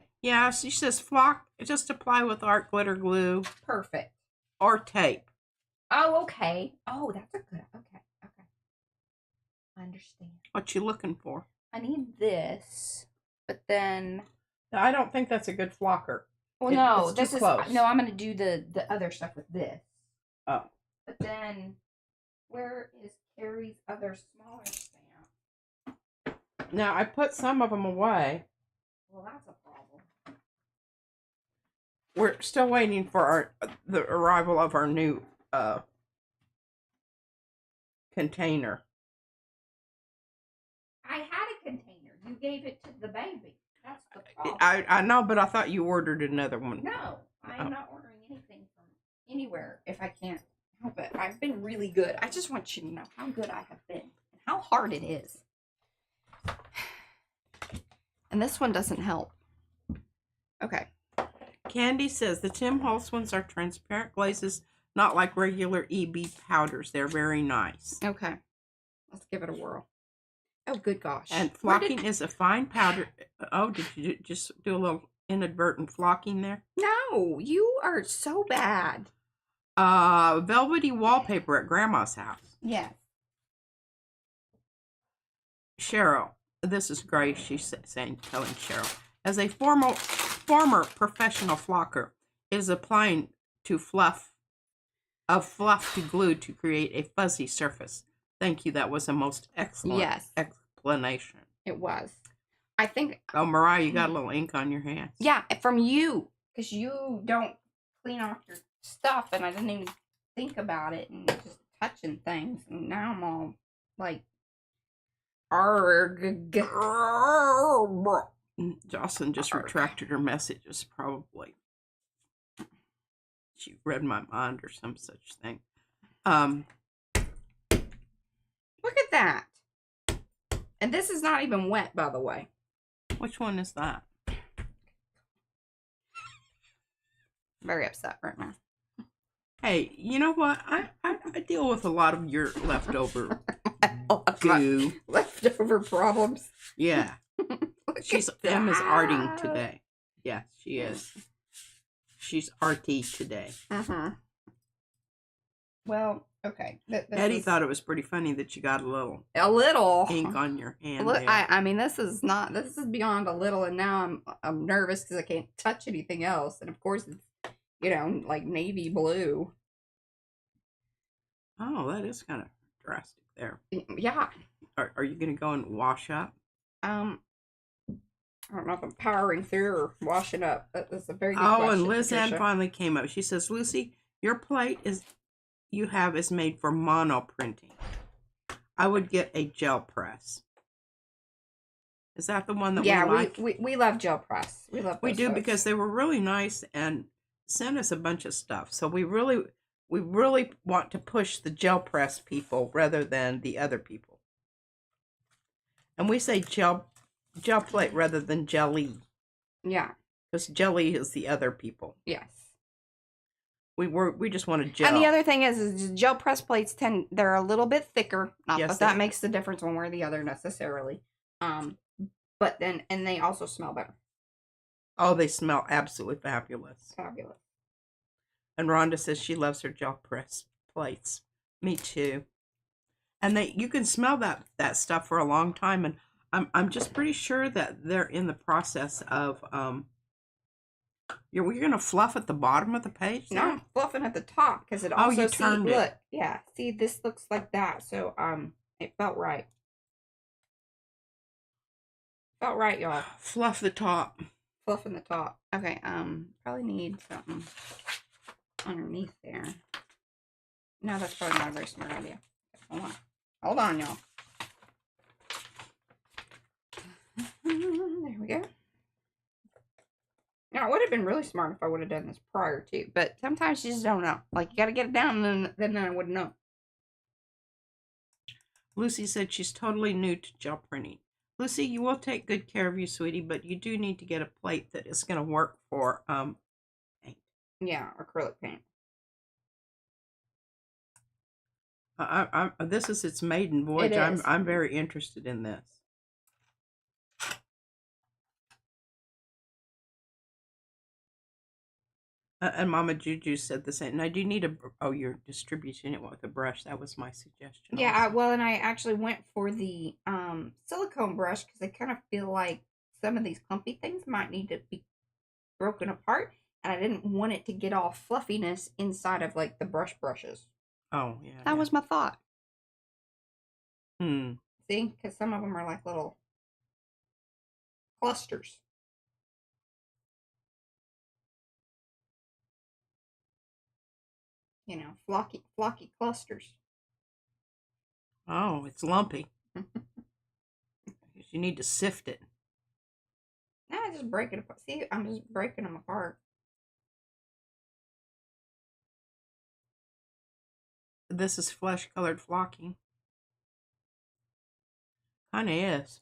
A: Okay.
B: Yeah, she says flock. Just apply with art glitter glue.
A: Perfect.
B: Or tape.
A: Oh, okay. Oh, that's a good. Okay. I understand.
B: What you looking for?
A: I need this, but then.
B: I don't think that's a good flocker.
A: Well, no,
B: this is close.
A: No. I'm gonna do the other stuff with this.
B: Oh.
A: But then, where is Carrie's other smaller stamp?
B: Now I put some of them away.
A: Well, that's a problem.
B: We're still waiting for the arrival of our new container.
A: I had a container. You gave it to the baby. That's the problem.
B: I know, but I thought you ordered another one.
A: No, I'm not ordering anything from anywhere if I can't help it. I've been really good. I just want you to know how good I have been and how hard it is. And this one doesn't help. Okay.
B: Candy says the Tim Holtz ones are transparent glazes, not like regular EB powders. They're very nice.
A: Okay. Let's give it a whirl. Oh, good gosh.
B: And flocking is a fine powder. Oh, did you just do a little inadvertent flocking there?
A: No, you are so bad.
B: Velvety wallpaper at Grandma's house.
A: Yes.
B: Cheryl, this is Grace, she's telling Cheryl. As a former professional flocker, is applying to fluff to glue to create a fuzzy surface. Thank you. That was a most excellent explanation.
A: It was. I think.
B: Oh, Mariah, you got a little ink on your hands.
A: Yeah, from you, because you don't clean off your stuff, and I didn't even think about it, and just touching things, and now I'm all like, arg.
B: Jocelyn just retracted her messages, probably. She read my mind or some such thing.
A: Look at that. And this is not even wet, by the way.
B: Which one is that?
A: Very upset right now.
B: Hey, you know what? I deal with a lot of your leftover goo.
A: Leftover problems.
B: Yeah. Em is arting today. Yes, she is. She's arty today.
A: Well, okay.
B: Eddie thought it was pretty funny that you got a little ink on your hand.
A: Look, I mean, this is beyond a little, and now I'm nervous because I can't touch anything else, and of course it's like navy blue.
B: Oh, that is kind of drastic there.
A: Yeah.
B: Are you gonna go and wash up?
A: I don't know if I'm powering through or washing up. That's a very good question.
B: Oh, and Liz Ann finally came up. She says, Lucy, your plate is made for mono printing. I would get a gel press. Is that the one that
A: yeah,
B: we like?
A: we love gel press. We love those
B: We do
A: folks.
B: because they were really nice and sent us a bunch of stuff. So we really want to push the gel press people rather than the other people. And we say gel plate rather than jelly.
A: Yeah.
B: Because jelly is the other people.
A: Yes.
B: We just want to gel.
A: And the other thing is gel press plates they're a little bit thicker. Not
B: Yes,
A: that that makes the difference one way or the other necessarily. But then and they also smell better.
B: Oh, they smell absolutely fabulous.
A: Fabulous.
B: And Rhonda says she loves her gel press plates. Me too. And you can smell that stuff for a long time. And I'm just pretty sure that they're in the process of You're gonna fluff at the bottom of the page?
A: No, I'm fluffing at the top because it also
B: you turned it.
A: Look, yeah. See, this looks like that. So it felt right. Felt right, y'all.
B: Fluff the top.
A: Fluffing the top. Okay, probably need something underneath there. No, that's probably not a very smart idea. Okay, hold on, y'all. There we go. Now, it would have been really smart if I would have done this prior to, but sometimes you just don't know. Like, you got to get it down, and then I would know.
B: Lucy said she's totally new to gel printing. Lucy, you will take good care of you, sweetie, but you do need to get a plate that is going to work for paint.
A: Yeah, acrylic paint.
B: This is its maiden voyage. I'm very interested in this. And Mama Juju said the same. Now, do you need you're distributing it with a brush. That was my suggestion.
A: Yeah, well, and I actually went for the silicone brush because I kind of feel like some of these clumpy things might need to be broken apart, and I didn't want it to get all fluffiness inside of like the brushes.
B: Oh, yeah.
A: That was my thought.
B: See,
A: because some of them are like little clusters. You know, flocky clusters.
B: Oh, it's lumpy. You need to sift it.
A: Now I just break it apart. See, I'm just breaking them apart.
B: This is flesh-colored flocking. Kind of is.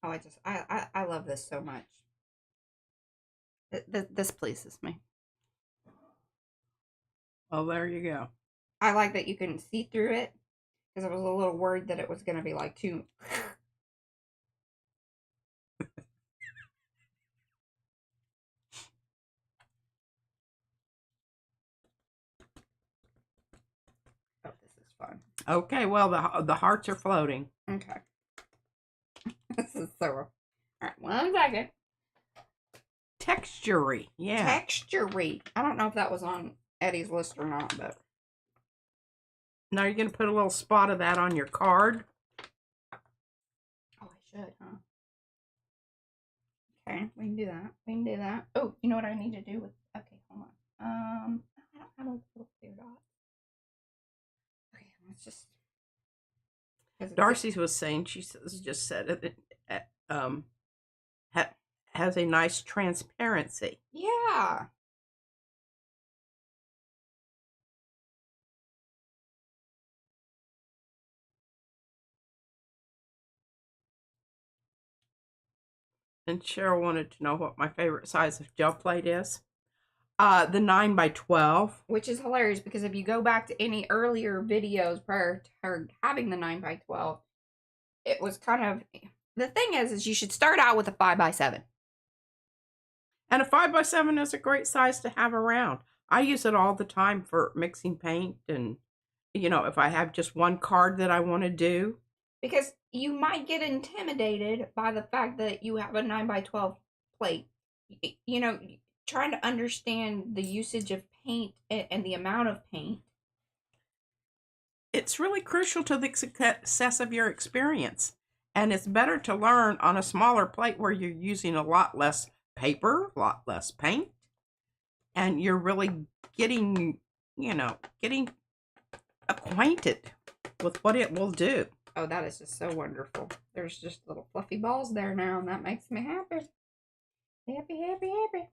A: Oh, I love this so much. This pleases me.
B: Oh, there you go.
A: I like that you can see through it because I was a little worried that it was going to be like too. Oh, this is fun.
B: Okay, well, the hearts are floating.
A: Okay. This is so. All right, 1 second.
B: Texture-y, yeah.
A: Texture-y. I don't know if that was on Eddie's list or not, but.
B: Now you're going to put a little spot of that on your card.
A: Oh, I should, huh? Okay, we can do that. We can do that. Oh, you know what I need to do with... Okay, hold on. I don't have a little clear dot. Okay, let's just...
B: Darcy was saying, she just said it has a nice transparency.
A: Yeah.
B: And Cheryl wanted to know what my favorite size of gel plate is. The 9x12.
A: Which is hilarious because if you go back to any earlier videos prior to her having the 9x12, it was kind of... The thing is you should start out with a 5x7.
B: And a 5x7 is a great size to have around. I use it all the time for mixing paint and, you know, if I have just one card that I want to do.
A: Because you might get intimidated by the fact that you have a 9x12 plate. You know, trying to understand the usage of paint and the amount of paint.
B: It's really crucial to the success of your experience. And it's better to learn on a smaller plate where you're using a lot less paper, a lot less paint, and you're really getting, you know, getting acquainted with what it will do.
A: Oh, that is just so wonderful. There's just little fluffy balls there now, and that makes me happy. Happy, happy, happy.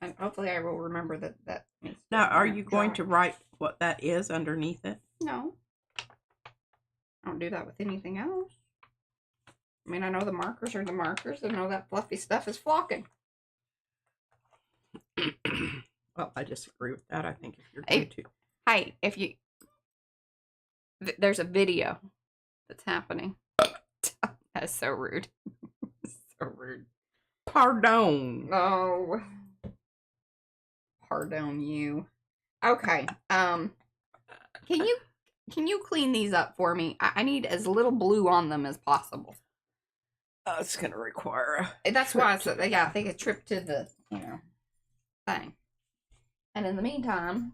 A: And hopefully I will remember that.
B: Now, are you going to write what that is underneath it?
A: No. I don't do that with anything else. I mean, I know the markers are the markers. I know that fluffy stuff is flocking.
B: Well, I disagree with that. I think if you're going to...
A: Hey, if you... There's a video that's happening. That is so rude. So rude.
B: Pardon.
A: Oh. Pardon you. Okay. Can you clean these up for me? I need as little blue on them as possible.
B: It's gonna require a...
A: That's why I said, yeah, take a trip to the, thing. And in the meantime,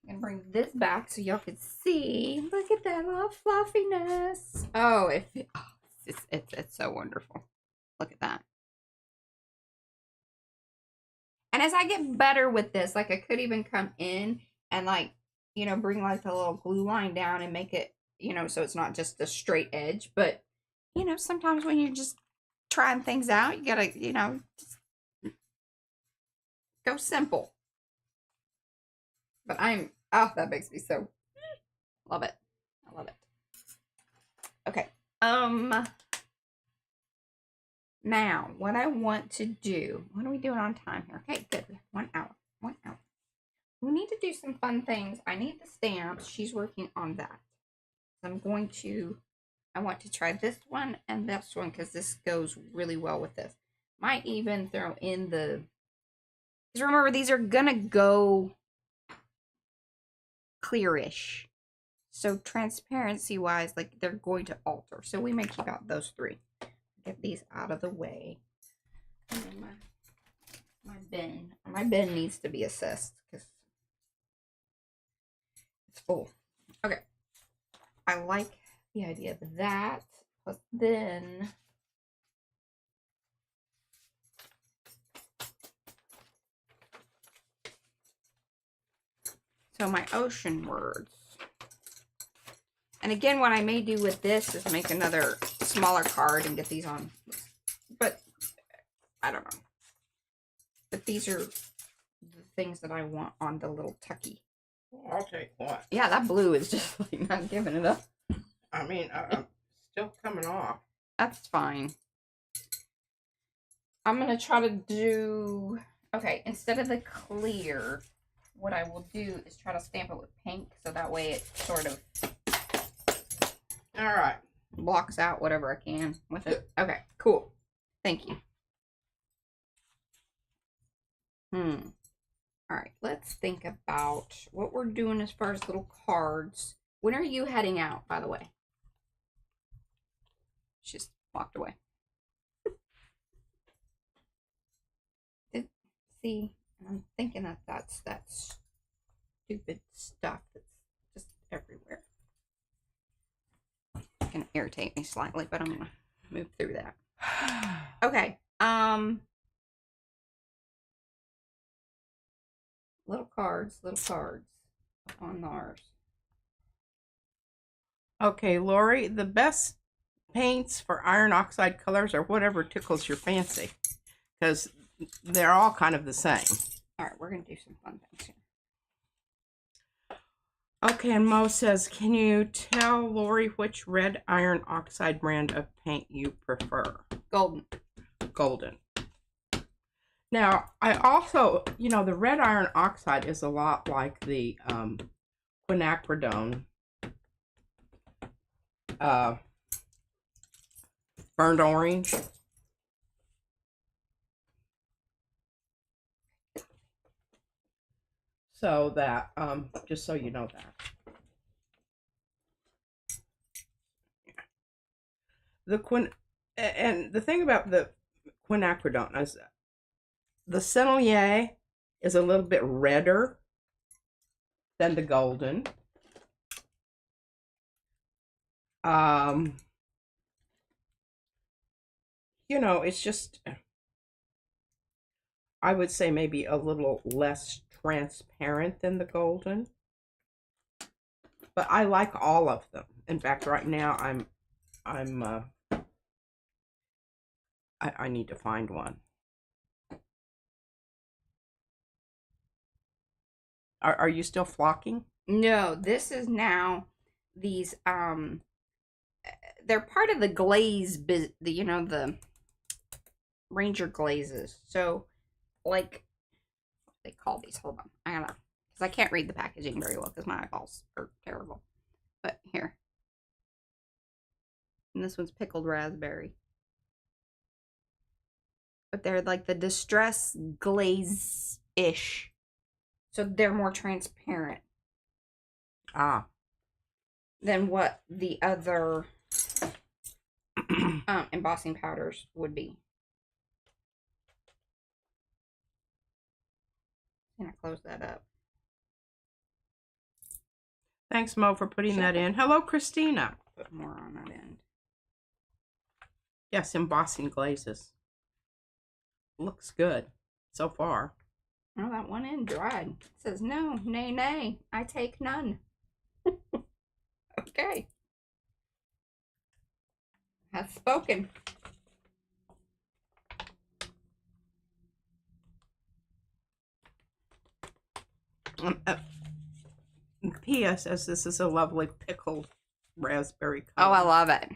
A: I'm gonna bring this back so y'all can see. Look at that little fluffiness. Oh, it's so wonderful. Look at that. And as I get better with this, like I could even come in and like, bring like the little glue line down and make it, so it's not just a straight edge. But, sometimes when you're just trying things out, you gotta, just go simple. But that makes me so love it. I love it. Okay. Now, what I want to do, what are we doing on time here? Okay, good. We have 1 hour. 1 hour. We need to do some fun things. I need the stamps. She's working on that. I want to try this one and this one because this goes really well with this. Might even throw in because remember, these are going to go clearish. So transparency-wise, like they're going to alter. So we may keep out those 3. Get these out of the way. And then my bin needs to be assessed because it's full. Okay, I like the idea of that. But then so my ocean words. And again, what I may do with this is make another smaller card and get these on. But I don't know. But these are the things that I want on the little tucky.
B: I'll take one.
A: Yeah, that blue is just like not giving it up.
B: I mean, still coming off.
A: That's fine. I'm going to try to do... Okay, instead of the clear, what I will do is try to stamp it with pink. So that way it sort of...
B: All right.
A: Blocks out whatever I can with it. Okay, cool. Thank you. All right, let's think about what we're doing as far as little cards. When are you heading out, by the way? She just walked away. See, I'm thinking that's that stupid stuff that's just everywhere. It's gonna irritate me slightly, but I'm gonna move through that. Okay. Little cards on ours.
B: Okay, Lori, the best paints for iron oxide colors are whatever tickles your fancy, because they're all kind of the same.
A: All right, we're gonna do some fun things here.
B: Okay, and Mo says, can you tell Lori which red iron oxide brand of paint you prefer?
A: Golden.
B: Golden. Now, I also, the red iron oxide is a lot like the quinacridone burnt orange. So that, just so you know that. And the thing about the quinacridone is the Sennelier is a little bit redder than the golden. It's just, I would say maybe a little less transparent than the golden. But I like all of them. In fact, right now I need to find one. Are you still flocking?
A: No, this is now these they're part of the glaze the Ranger glazes. So like they call these. Hold on. I gotta because I can't read the packaging very well because my eyeballs are terrible. But here. And this one's pickled raspberry. But they're like the distress glaze-ish. So they're more transparent.
B: Ah.
A: Than what the other embossing powders would be. And I close that up.
B: Thanks, Mo, for putting that in. Hello, Christina.
A: Put more on that end.
B: Yes, embossing glazes. Looks good so far.
A: Oh, that one end dried. It says, no, nay, nay, I take none. Okay. Has spoken.
B: P.S. says this is a lovely pickled raspberry color.
A: Oh, I love it.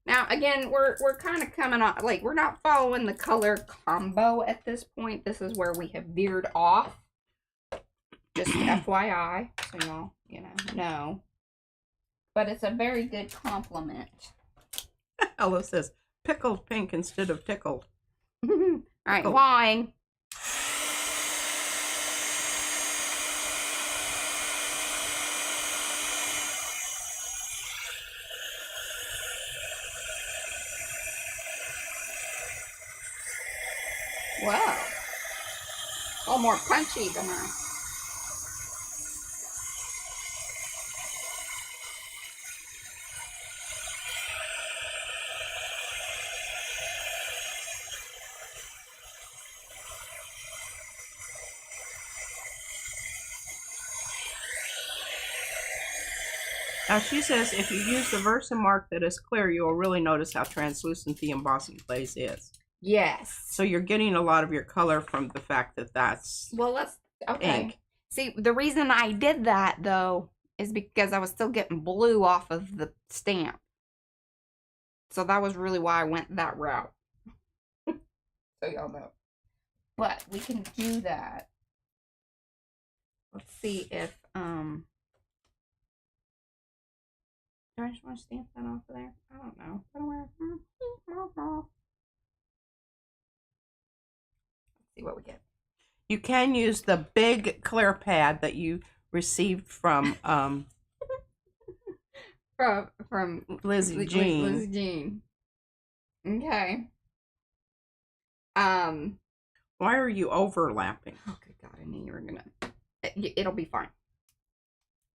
A: Now, again, we're kind of coming on, like, we're not following the color combo at this point. This is where we have veered off. Just FYI, so y'all, know. But it's a very good compliment.
B: Ella says, pickled pink instead of tickled.
A: All right, wine. Wow. A little more punchy than I.
B: Now she says if you use the Versamark that is clear, you will really notice how translucent the embossing glaze is.
A: Yes.
B: So you're getting a lot of your color from the fact that that's
A: okay.
B: ink.
A: See, the reason I did that though is because I was still getting blue off of the stamp. So that was really why I went that route. So y'all know. But we can do that. Let's see if do I just want to stamp that off of there? I don't know. Let's see what we get.
B: You can use the big clear pad that you received from
A: from
B: Lizzie Jean.
A: Lizzie Jean. Okay.
B: Why are you overlapping?
A: Oh good God, I knew you were gonna. It'll be fine.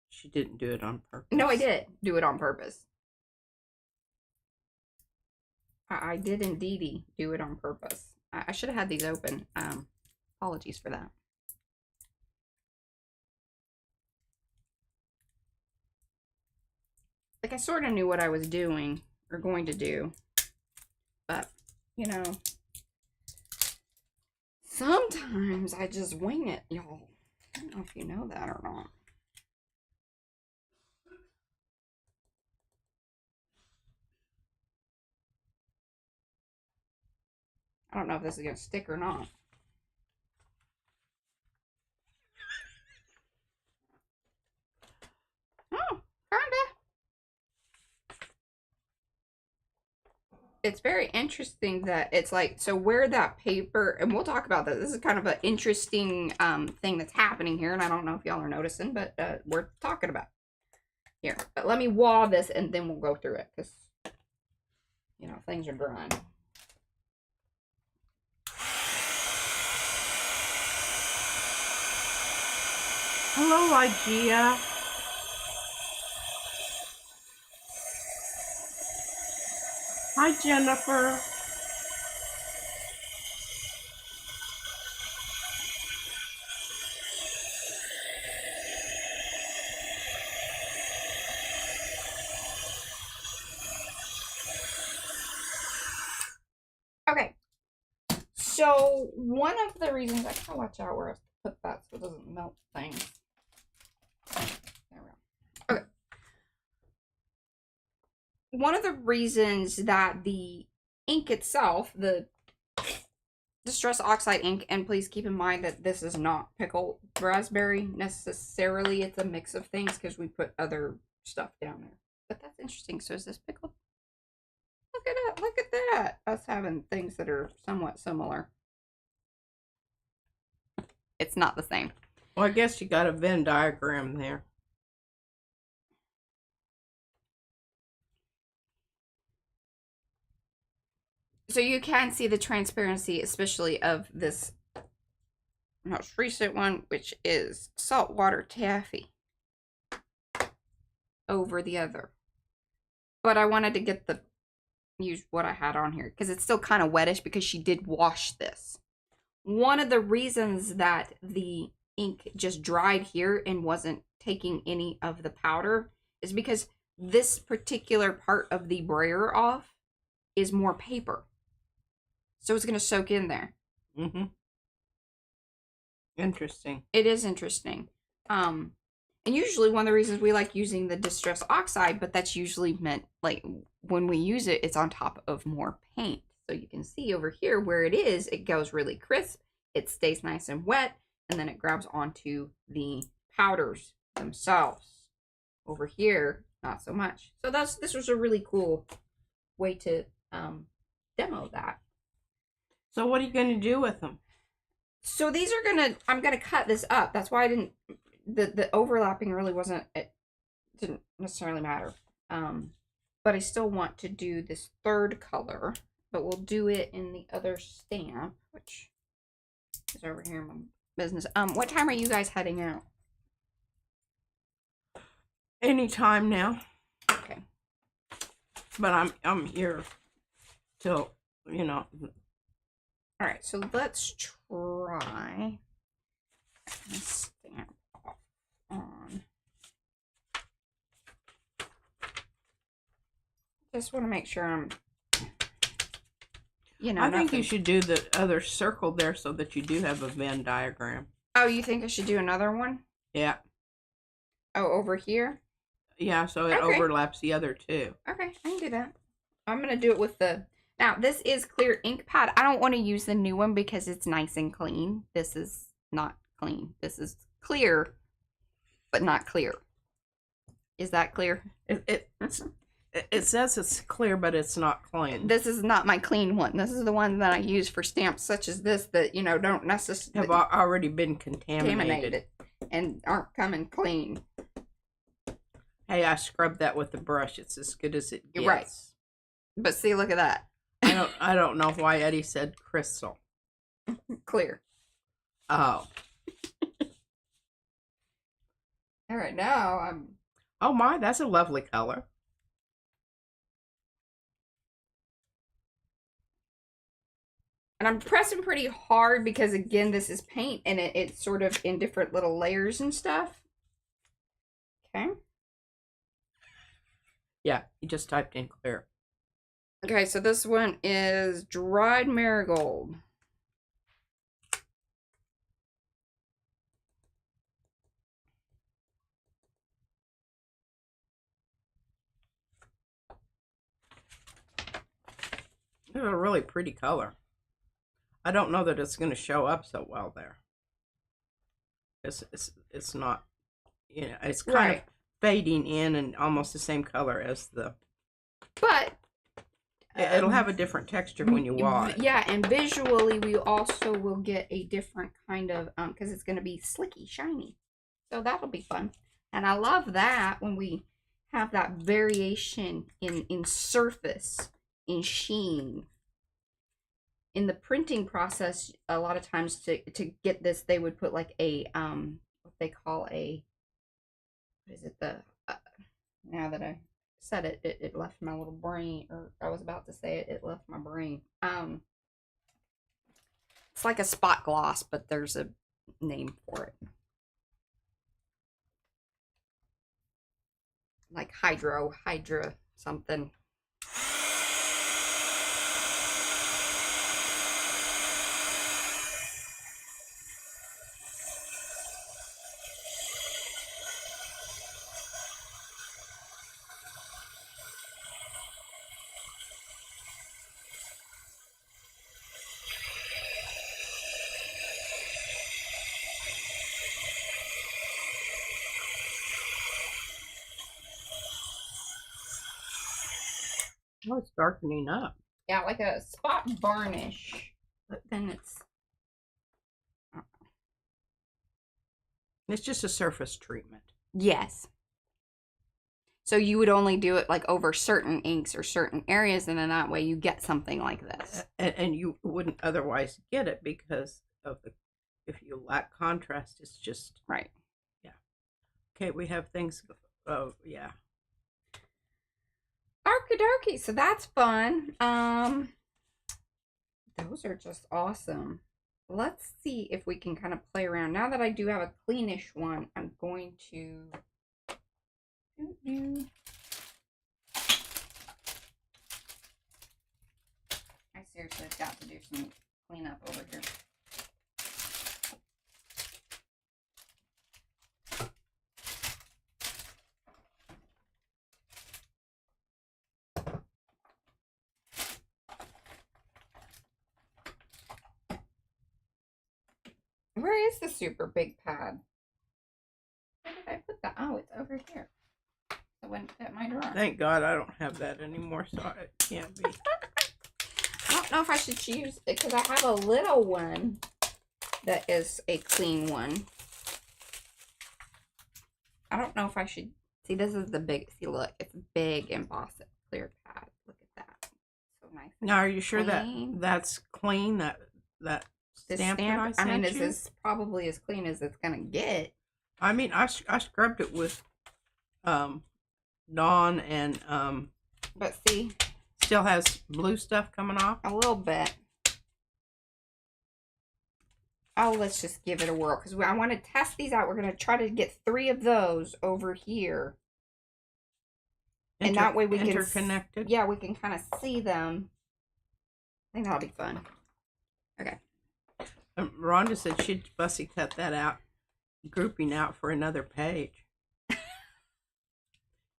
B: She didn't do it on purpose.
A: No, I did do it on purpose. I did indeedy do it on purpose. I should have had these open. Apologies for that. Like, I sort of knew what I was doing, or going to do. But, sometimes I just wing it, y'all. I don't know if you know that or not. I don't know if this is going to stick or not. Oh, kinda. It's very interesting that it's like, so where that paper, and we'll talk about that. This is kind of an interesting thing that's happening here, and I don't know if y'all are noticing, but we're talking about here. But let me wall this, and then we'll go through it, because, things are drying.
B: Hello, Igea. Hi, Jennifer.
A: Okay. So one of the reasons I gotta watch out where I put that so it doesn't melt things. There we go. Okay. One of the reasons that the ink itself, the Distress Oxide ink, and please keep in mind that this is not pickled raspberry necessarily. It's a mix of things because we put other stuff down there. But that's interesting. So is this pickled? Look at that. Look at that. Us having things that are somewhat similar. It's not the same.
B: Well, I guess you got a Venn diagram there.
A: So you can see the transparency, especially of this most recent one, which is saltwater taffy over the other. But I wanted to get the use what I had on here because it's still kind of wettish because she did wash this. One of the reasons that the ink just dried here and wasn't taking any of the powder is because this particular part of the brayer off is more paper. So it's going to soak in there.
B: Mm-hmm. Interesting.
A: It is interesting. And usually one of the reasons we like using the Distress Oxide, but that's usually meant, like, when we use it, it's on top of more paint. So you can see over here where it goes really crisp. It stays nice and wet, and then it grabs onto the powders themselves. Over here, not so much. So this was a really cool way to demo that.
B: So what are you going to do with them?
A: So these are I'm gonna cut this up. That's why I didn't, the overlapping really wasn't, it didn't necessarily matter. But I still want to do this third color, but we'll do it in the other stamp, which is over here in my business. What time are you guys heading out?
B: Anytime now.
A: Okay.
B: But I'm here till, you know.
A: All right, so let's try this stamp off on. Just want to make sure I'm, you know,
B: I think you should do the other circle there so that you do have a Venn diagram.
A: Oh, you think I should do another one?
B: Yeah.
A: Oh, over here?
B: Yeah, so it overlaps the other two.
A: Okay, I can do that. I'm going to do it with the... Now, this is clear ink pad. I don't want to use the new one because it's nice and clean. This is not clean. This is clear, but not clear. Is that clear?
B: It says it's clear, but it's not clean.
A: This is not my clean one. This is the one that I use for stamps such as this that, you know, don't necessarily...
B: Have already been contaminated.
A: And aren't coming clean.
B: Hey, I scrubbed that with the brush. It's as good as it gets.
A: Right. But see, look at that.
B: I don't know why Eddie said crystal.
A: Clear.
B: Oh.
A: All right, now I'm...
B: Oh my, that's a lovely color.
A: And I'm pressing pretty hard because, again, this is paint and it's sort of in different little layers and stuff. Okay.
B: Yeah, you just typed in clear.
A: Okay, so this one is dried marigold.
B: It's a really pretty color. I don't know that it's going to show up so well there. It's not, you know, it's kind of fading in and almost the same color as the...
A: But...
B: It'll have a different texture when you wash it.
A: Yeah, and visually we also will get a different kind of, because it's going to be slicky, shiny. So that'll be fun. And I love that when we have that variation in surface, in sheen. In the printing process, a lot of times to get this, they would put like a, what they call a, what is it, now that I said it, it left my little brain, or I was about to say it left my brain. It's like a spot gloss, but there's a name for it. Like Hydra something.
B: Oh, it's darkening up.
A: Yeah, like a spot varnish, but then
B: It's just a surface treatment.
A: yes. So you would only do it like over certain inks or certain areas, and then that way you get something like this.
B: And you wouldn't otherwise get it because of the, if you lack contrast, it's just,
A: right.
B: Yeah. Okay, we have things, oh, yeah.
A: Okie dokie, so that's fun. Those are just awesome. Let's see if we can kind of play around. Now that I do have a cleanish one, I'm going to I seriously have got to do some cleanup over here. Where is the super big pad? Where did I put that? Oh, it's over here. It wouldn't fit my drawer.
B: Thank God I don't have that anymore, so it can't be.
A: I don't know if I should choose it because I have a little one that is a clean one. I don't know if I should. See, this is the big. See, look, it's a big embossed clear pad. Look at that. So nice.
B: Now, are you sure
A: clean.
B: that that's clean? That
A: This
B: stamp that I
A: I
B: sent
A: mean,
B: you?
A: this is probably as clean as it's gonna get.
B: I mean, I scrubbed it with Dawn and
A: But see,
B: still has blue stuff coming off.
A: a little bit. Oh, let's just give it a whirl because I want to test these out. We're going to try to get 3 of those over here. And that way we can...
B: Interconnected?
A: Yeah, we can kind of see them. I think that'll be fun. Okay.
B: Rhonda said she'd fussy cut that out, grouping out for another page.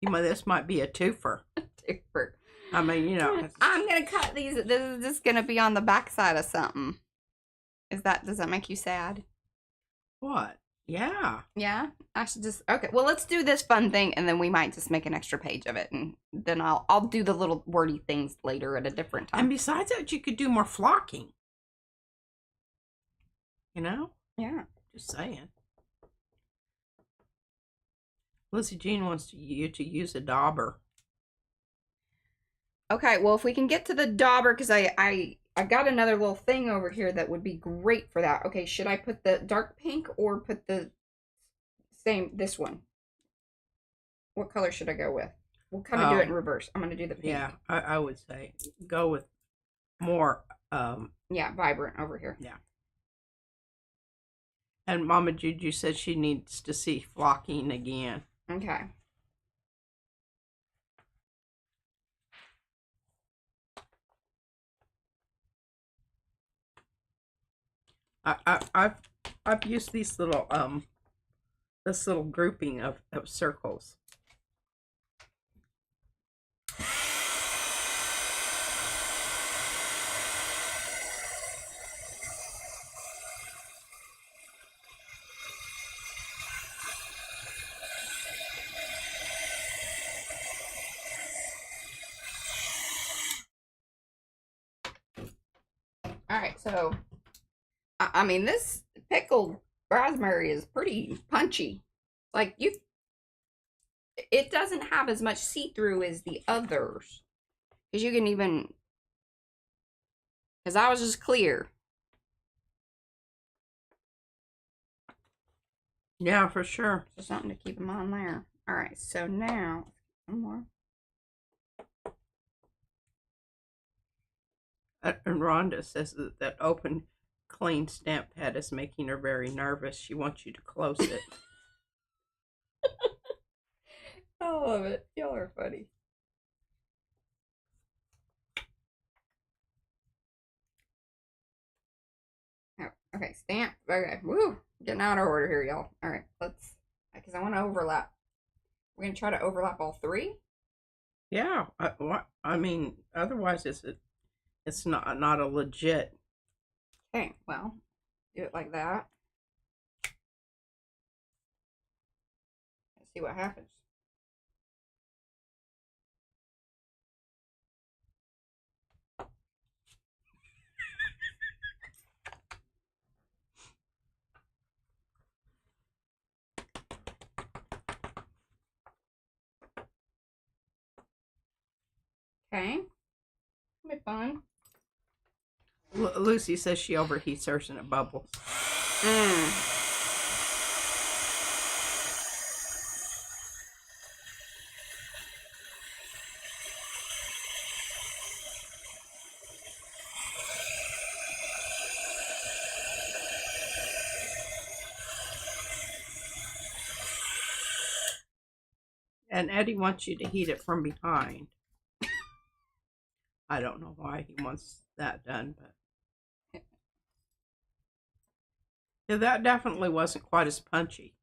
B: This might be a twofer.
A: Twofer.
B: I mean,
A: I'm going to cut these. This is just going to be on the back side of something. Does that make you sad?
B: What? Yeah.
A: Yeah? I should just, okay. Well, let's do this fun thing, and then we might just make an extra page of it, and then I'll do the little wordy things later at a different time.
B: And besides that, you could do more flocking.
A: Yeah.
B: Just saying. Lizzie Jean wants you to use a dauber.
A: Okay, well, if we can get to the dauber, because I got another little thing over here that would be great for that. Okay, should I put the dark pink or put the this one? What color should I go with? We'll kind of do it in reverse. I'm going to do the pink.
B: Yeah, I would say go with more...
A: yeah, vibrant over here.
B: Yeah. And Mama Juju said she needs to see flocking again.
A: Okay.
B: I've used these little this little grouping of circles.
A: All right, so I mean, this pickled raspberry is pretty punchy. Like it doesn't have as much see-through as the others. Because you can even, because I was just clear.
B: Yeah, for sure.
A: So something to keep them on there. All right, so now, one more.
B: And Rhonda says that open, clean stamp pad is making her very nervous. She wants you to close it.
A: I love it. Y'all are funny. Oh, okay, stamp. Okay, woo. Getting out of order here, y'all. All right, let's, because I want to overlap. We're going to try to overlap all 3?
B: Yeah, I mean, otherwise it's not a legit.
A: Okay, well, do it like that. Let's see what happens. Okay. It'll be fun.
B: Lucy says she overheats hers and it bubbles. And Eddie wants you to heat it from behind. I don't know why he wants that done, but yeah, that definitely wasn't quite as punchy.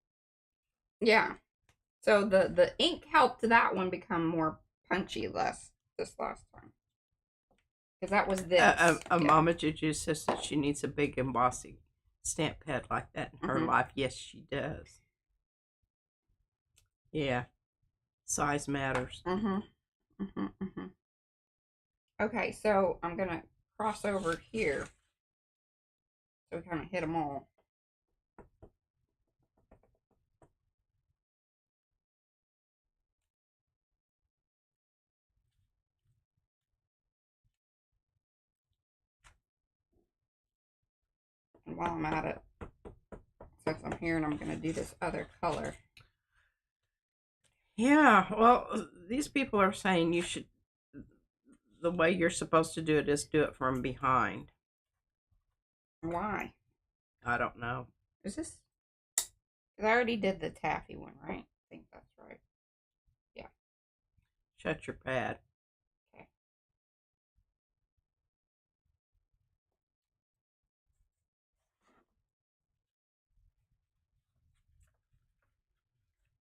A: Yeah. So the ink helped that one become more punchy this last time. Because that was this.
B: Mama Juju says that she needs a big embossing stamp pad like that in her life. Yes, she does. Yeah. Size matters.
A: Okay, so I'm going to cross over here. So we kind of hit them all. And while I'm at it, since I'm here and I'm going to do this other color.
B: Yeah, well, these people are saying you should, the way you're supposed to do it is do it from behind.
A: Why?
B: I don't know.
A: Is this? Because I already did the taffy one, right? I think that's right. Yeah.
B: Shut your pad.
A: Okay.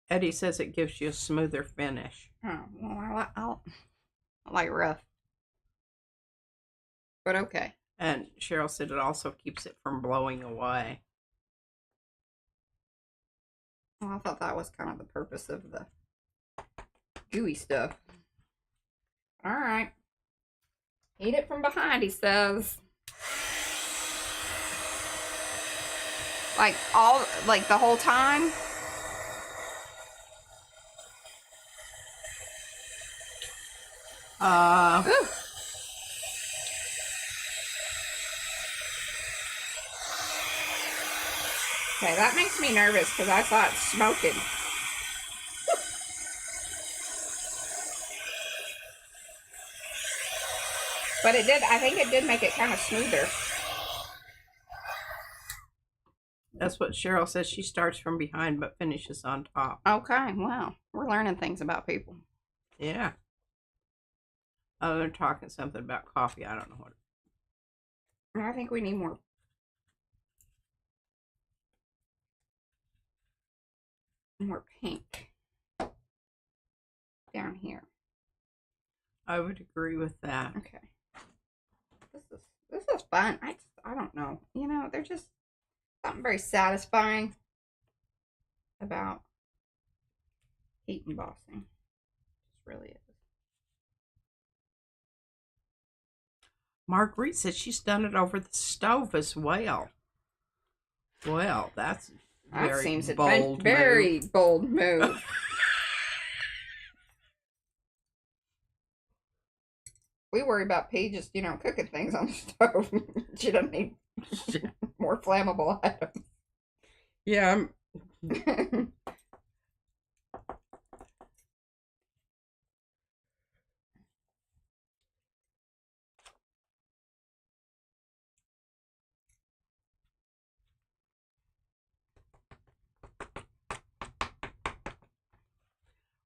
B: Eddie says it gives you a smoother finish.
A: Oh, well, I like rough. But okay.
B: And Cheryl said it also keeps it from blowing away.
A: Well, I thought that was kind of the purpose of the gooey stuff. All right. Heat it from behind, he says. Like the whole time? Ooh. Okay, that makes me nervous because I saw it smoking. But it did, I think it did make it kind of smoother.
B: That's what Cheryl says. She starts from behind but finishes on top.
A: Okay, well, we're learning things about people.
B: Yeah. Oh, they're talking something about coffee. I don't know what.
A: I think we need more pink down here.
B: I would agree with that.
A: Okay. This is fun. I don't know. You know, there's just something very satisfying about heat embossing. It really is.
B: Marguerite said she's done it over the stove as well. Well, that seems bold.
A: Very bold move. We worry about Paige, you know, cooking things on the stove. She doesn't need more flammable items.
B: Yeah.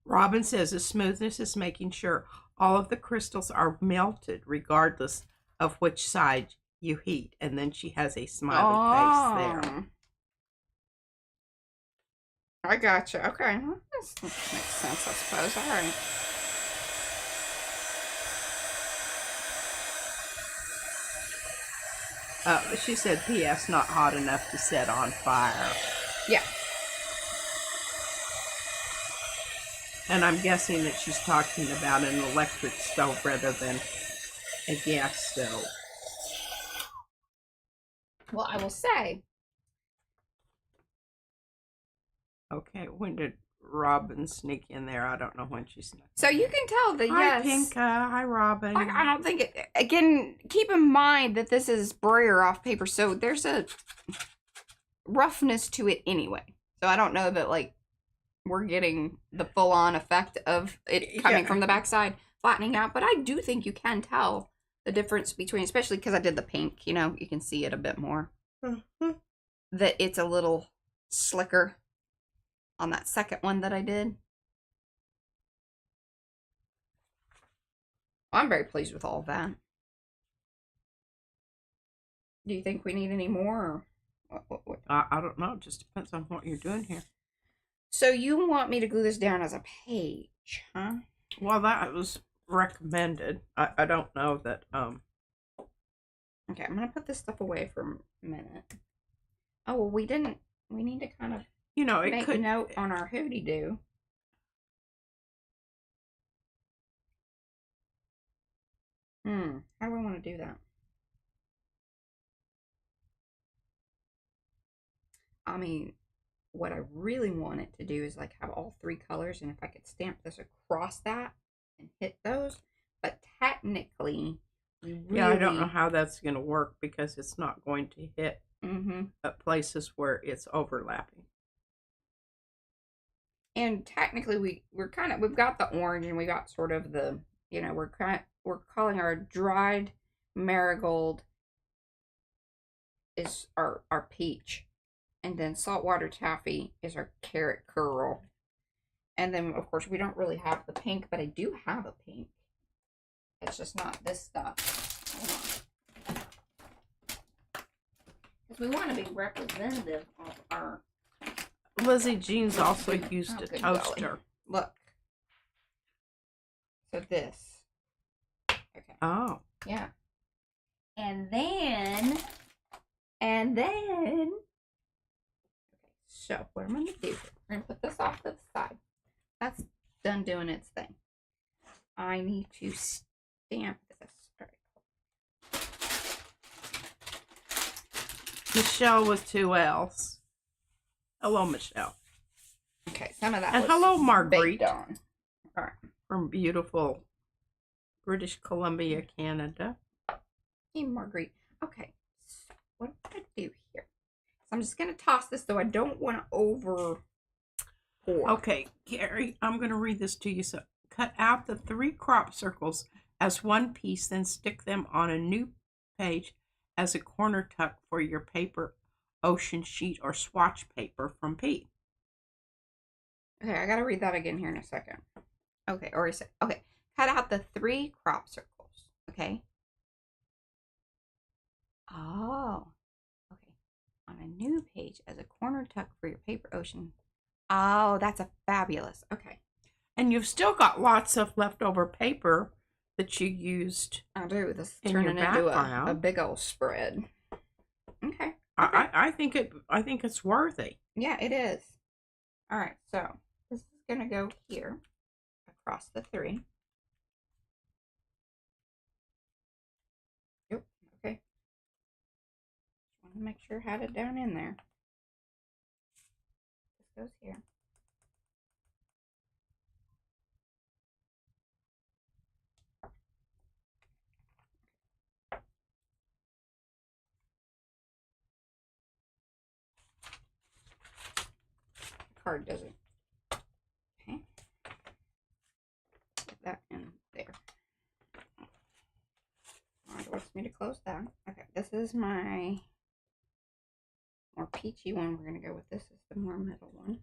B: Robin says the smoothness is making sure all of the crystals are melted regardless of which side you heat. And then she has a smiley face there.
A: I gotcha. Okay. Well, this makes sense, I suppose. All right.
B: She said, P.S. not hot enough to set on fire.
A: Yeah.
B: And I'm guessing that she's talking about an electric stove rather than a gas stove.
A: Well, I will say.
B: Okay, when did Robin sneak in there. I don't know when she snuck.
A: So you can tell that,
B: Hi,
A: yes.
B: Pinka. Hi, Robin.
A: I don't think it... Again, keep in mind that this is brayer off paper, so there's a roughness to it anyway. So I don't know that, like, we're getting the full-on effect of it coming from the backside, flattening out. But I do think you can tell the difference between, especially because I did the pink, you know, you can see it a bit more. That it's a little slicker on that second one that I did. I'm very pleased with all of that. Do you think we need any more? Or what?
B: I don't know. It just depends on what you're doing here. So
A: you want me to glue this down as a page, huh?
B: Well, that was recommended. I don't know that.
A: Okay, I'm gonna put this stuff away for a minute. Oh well, we didn't. We need to kind of,
B: you know, it
A: make
B: could
A: note on our hoodie do. How do I want to do that? I mean, what I really want it to do is like have all three colors, and if I could stamp this across that and hit those, but technically,
B: yeah, I don't know how that's going to work because it's not going to hit at places where it's overlapping.
A: And technically, we've got the orange, and we got sort of the, you know, we're calling our dried marigold is our peach. And then saltwater taffy is our carrot curl. And then, of course, we don't really have the pink, but I do have a pink. It's just not this stuff. Hold on. Because we want to be representative of our...
B: Lizzie Jean's also used a toaster.
A: Golly. Look. So this. Okay.
B: Oh.
A: Yeah. And then... Okay, so what I'm going to do, we're going to put this off to the side. That's done doing its thing. I need to stamp this. All right.
B: Michelle with 2 L's. Hello, Michelle.
A: Okay, some of that.
B: And hello, Marguerite.
A: All right.
B: From beautiful British Columbia, Canada.
A: Hey, Marguerite. Okay, so what do I do here? So I'm just going to toss this, though I don't want to over pour.
B: Okay, Gary, I'm going to read this to you. So cut out the 3 crop circles as one piece, then stick them on a new page as a corner tuck for your paper ocean sheet or swatch paper from Pete.
A: Okay, I got to read that again here in a second. Okay, okay, cut out the 3 crop circles, okay? Oh, okay. On a new page as a corner tuck for your paper ocean. Oh, that's a fabulous. Okay.
B: And you've still got lots of leftover paper that you used.
A: I do. This is
B: in
A: turning
B: your
A: into
B: background.
A: a big old spread. Okay.
B: I think it's worthy.
A: Yeah, it is. All right, so this is gonna go here across the 3. Yep. Okay. Just want to make sure I had it down in there. This goes here. Card doesn't. Okay. Put that in there. Alright, it wants me to close that. Okay, this is my more peachy one. We're gonna go with this is the more middle one.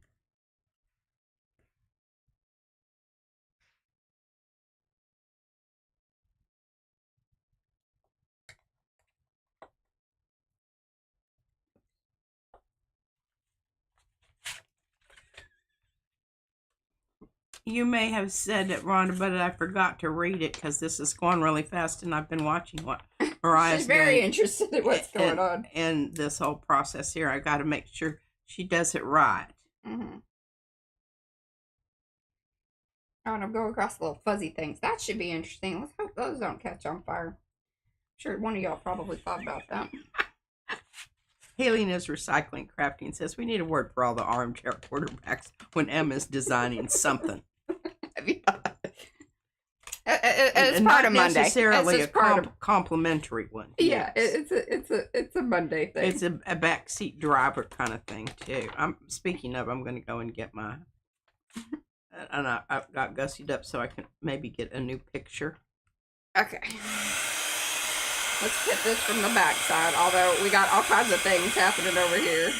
B: You may have said it, Rhonda, but I forgot to read it because this is going really fast, and I've been watching what Mariah's
A: She's very
B: doing
A: interested in what's going on
B: in this whole process here. I got to make sure she does it right.
A: Oh, and I'm going across the little fuzzy things. That should be interesting. Let's hope those don't catch on fire. I'm sure one of y'all probably thought about that.
B: Hailing is recycling crafting says we need a word for all the armchair quarterbacks when Emma's designing something.
A: It's
B: and
A: part
B: not
A: of Monday.
B: necessarily
A: It's
B: a complimentary one.
A: Yeah,
B: Yes.
A: it's a Monday thing.
B: It's a backseat driver kind of thing too. I'm going to go and get my, and I've got gussied up so I can maybe get a new picture.
A: Okay. Let's hit this from the back side, although we got all kinds of things happening over here.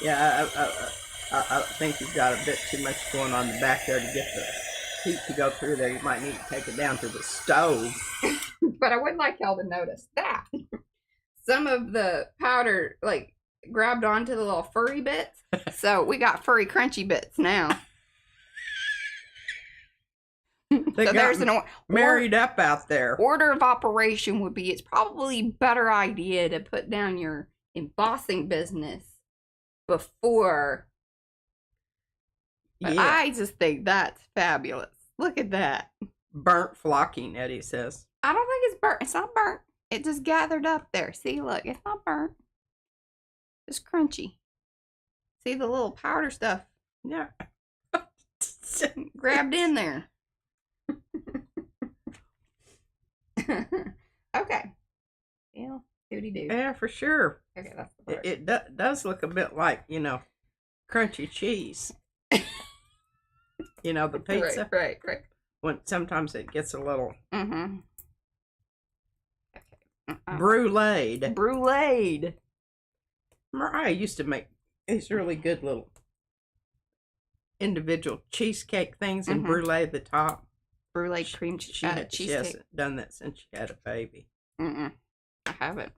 B: Yeah, I think you've got a bit too much going on in the back there to get the heat to go through there. You might need to take it down to the stove.
A: But I would like y'all to notice that some of the powder, like, grabbed onto the little furry bits. So we got furry crunchy bits now. So there's an
B: married up out there.
A: Order of operation would be, it's probably a better idea to put down your embossing business before. But
B: Yeah.
A: I just think that's fabulous. Look at that.
B: Burnt flocking, Eddie says.
A: I don't think it's burnt. It's not burnt. It just gathered up there. See, look, it's not burnt. It's crunchy. See the little powder stuff?
B: Yeah.
A: Grabbed in there. Okay. Yeah, doody-doo.
B: Yeah, for sure.
A: Okay, that's the part.
B: It does look a bit like, crunchy cheese. The pizza.
A: Right.
B: When sometimes it gets a little
A: Mm-hmm. Okay.
B: bruleed.
A: Bruleed.
B: Mariah used to make these really good little individual cheesecake things and brulee the top.
A: Brulee cream
B: She
A: cheesecake.
B: hasn't done that since she had a baby.
A: I haven't.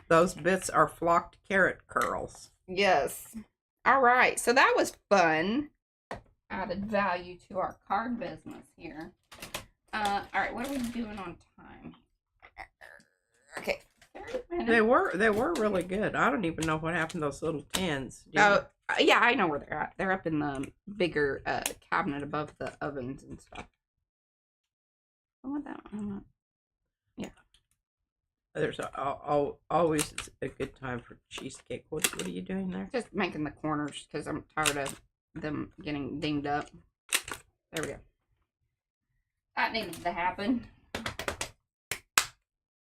B: Those bits are flocked carrot curls.
A: Yes. All right. So that was fun. Added value to our card business here. All right. What are we doing on time? Okay. 30 minutes.
B: They were really good. I don't even know what happened to those little tins.
A: Oh, yeah, I know where they're at. They're up in the bigger cabinet above the ovens and stuff. I want that one. Yeah.
B: There's always a good time for cheesecake. What are you doing there?
A: Just making the corners because I'm tired of them getting dinged up. There we go. That needed to happen.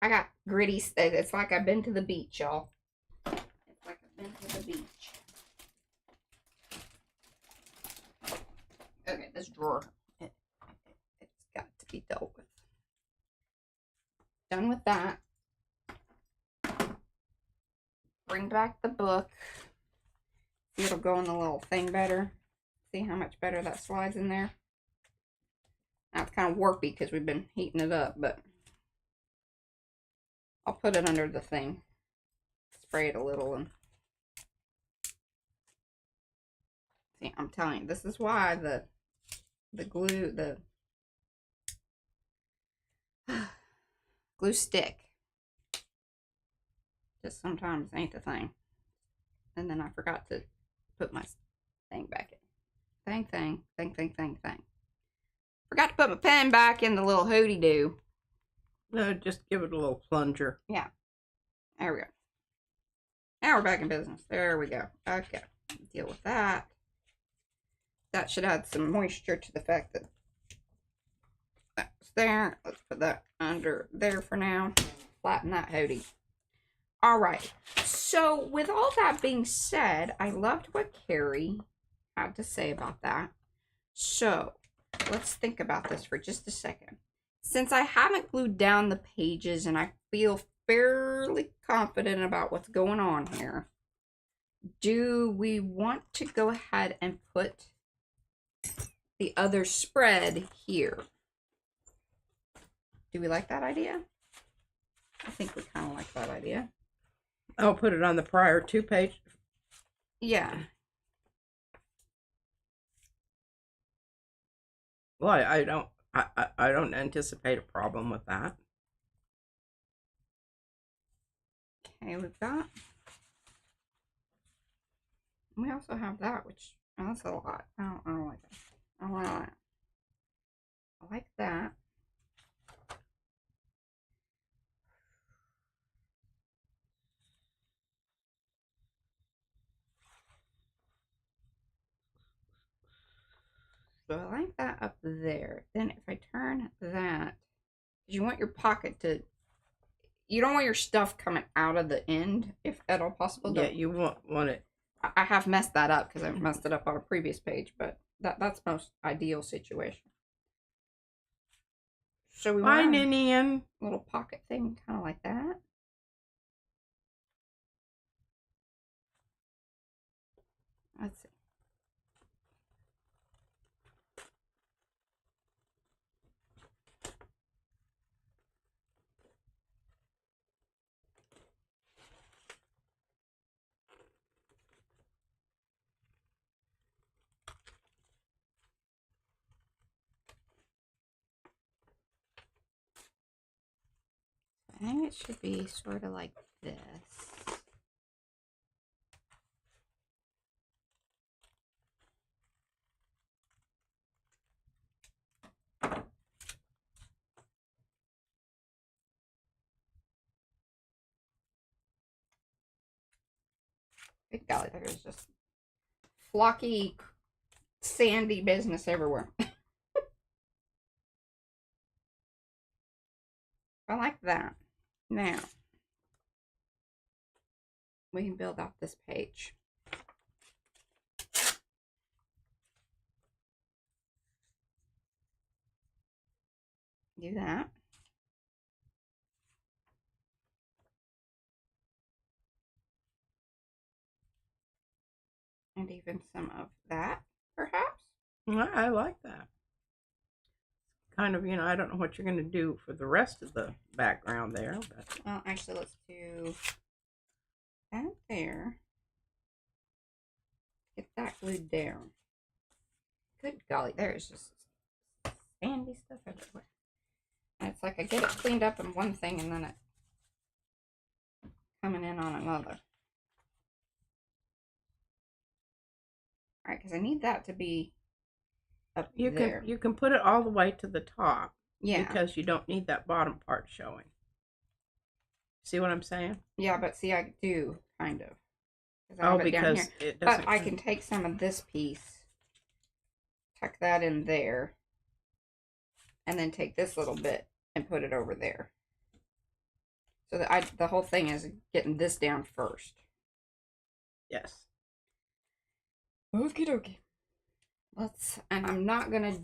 A: I got gritty. It's like I've been to the beach, y'all. It's like I've been to the beach. Okay, this drawer. It's got to be dealt with. Done with that. Bring back the book. See, it'll go in the little thing better. See how much better that slides in there. Now it's kind of warpy because we've been heating it up, but I'll put it under the thing. Spray it a little and see, I'm telling you, this is why the glue, the glue stick just sometimes ain't the thing. And then I forgot to put my thing back in. Thing. Forgot to put my pen back in the little hooty-doo.
B: No, just give it a little plunger.
A: Yeah. There we go. Now we're back in business. There we go. Okay. Deal with that. That should add some moisture to the fact that that's there. Let's put that under there for now. Flatten that hootie. All right. So with all that being said, I loved what Carrie had to say about that. So let's think about this for just a second. Since I haven't glued down the pages and I feel fairly confident about what's going on here, do we want to go ahead and put the other spread here? Do we like that idea? I think we kind of like that idea.
B: I'll put it on the prior 2 page.
A: Yeah.
B: Well, I don't anticipate a problem with that.
A: Okay, we've got. We also have that, which that's a lot. I don't like that. I don't like that. I like that. So I like that up there. Then if I turn that, you want your pocket to, you don't want your stuff coming out of the end, if at all possible.
B: Yeah, you want it.
A: I have messed that up because I messed it up on a previous page, but that's most ideal situation. So we
B: Bye,
A: want
B: Ninian.
A: a little pocket thing, kind of like that. Let's see. I think it should be sort of like this. Big golly, there's just flocky, sandy business everywhere. I like that. Now, we can build out this page. Do that. And even some of that, perhaps.
B: I like that. Kind of, I don't know what you're going to do for the rest of the background there. But.
A: Well, actually, let's do that there. Get that glued down. Good golly, there's just sandy stuff everywhere. And it's like I get it cleaned up in one thing and then it coming in on another. Alright, because I need that to be up there.
B: You can put it all the way to the top.
A: Yeah.
B: Because you don't need that bottom part showing. See what I'm saying?
A: Yeah, but see, I do, kind of.
B: Oh, because it doesn't.
A: But I can take some of this piece, tuck that in there, and then take this little bit and put it over there. So that the whole thing is getting this down first.
B: Yes.
A: Okie dokie. And I'm not gonna,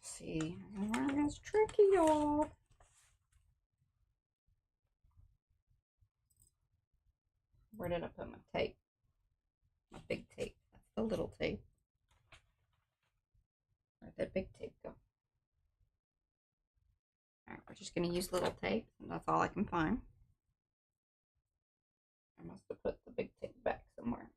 A: see, it's tricky, y'all. Where did I put my tape? My big tape. That's the little tape. Where'd that big tape go? Alright, we're just gonna use little tape, and that's all I can find. I must have put the big tape back somewhere.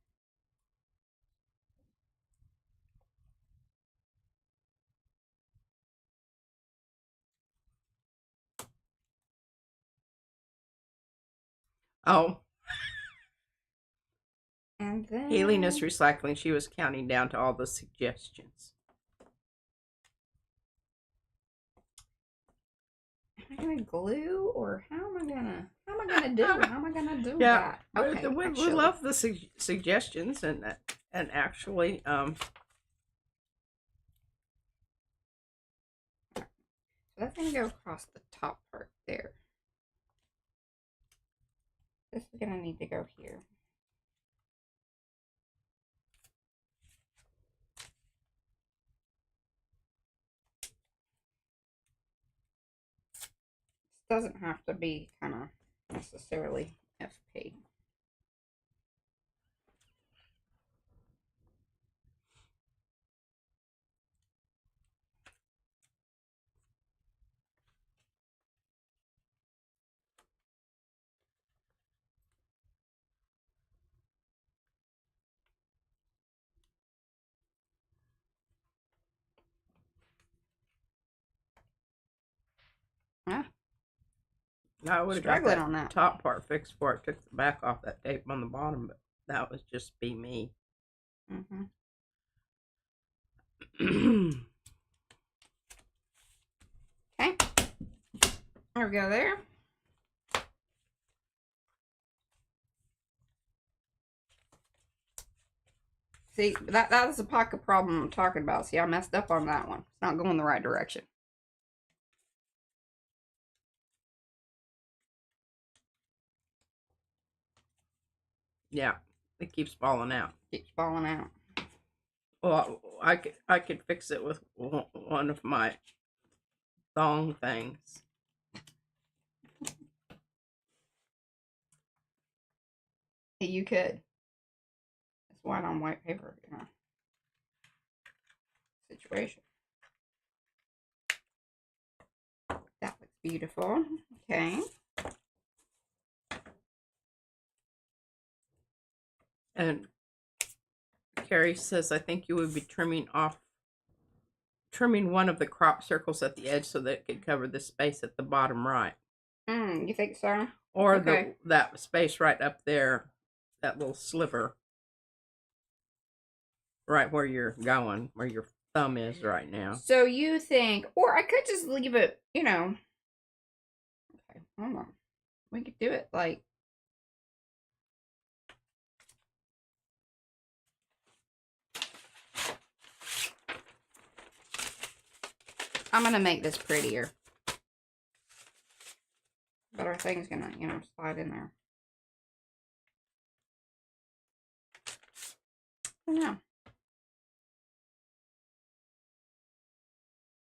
B: Oh.
A: And then
B: Healiness Recycling, she was counting down to all the suggestions.
A: Am I gonna glue, or how am I gonna do
B: Yeah,
A: that? Okay,
B: we love the suggestions, and actually
A: so that's gonna go across the top part there. This is gonna need to go here. Doesn't have to be kind of necessarily FP. Ah.
B: I would have got
A: struggling
B: that
A: on that.
B: top part fixed before I took the back off that tape on the bottom, but that was just be me.
A: Mm-hmm. Okay. There we go there. See, that was the pocket problem I'm talking about. See, I messed up on that one. It's not going the right direction.
B: Yeah, it keeps falling out.
A: Keeps falling out.
B: Well, I could fix it with one of my thong things.
A: You could. It's white on white paper, you know. Situation. That looks beautiful. Okay.
B: And Carrie says, I think you would be trimming one of the crop circles at the edge so that it could cover the space at the bottom right.
A: You think so?
B: Or
A: okay.
B: that space right up there, that little sliver. Right where you're going, where your thumb is right now.
A: So you think, or I could just leave it, you know. Okay, hold on. We could do it like. I'm going to make this prettier. But our thing's going to, you know, slide in there. I don't know.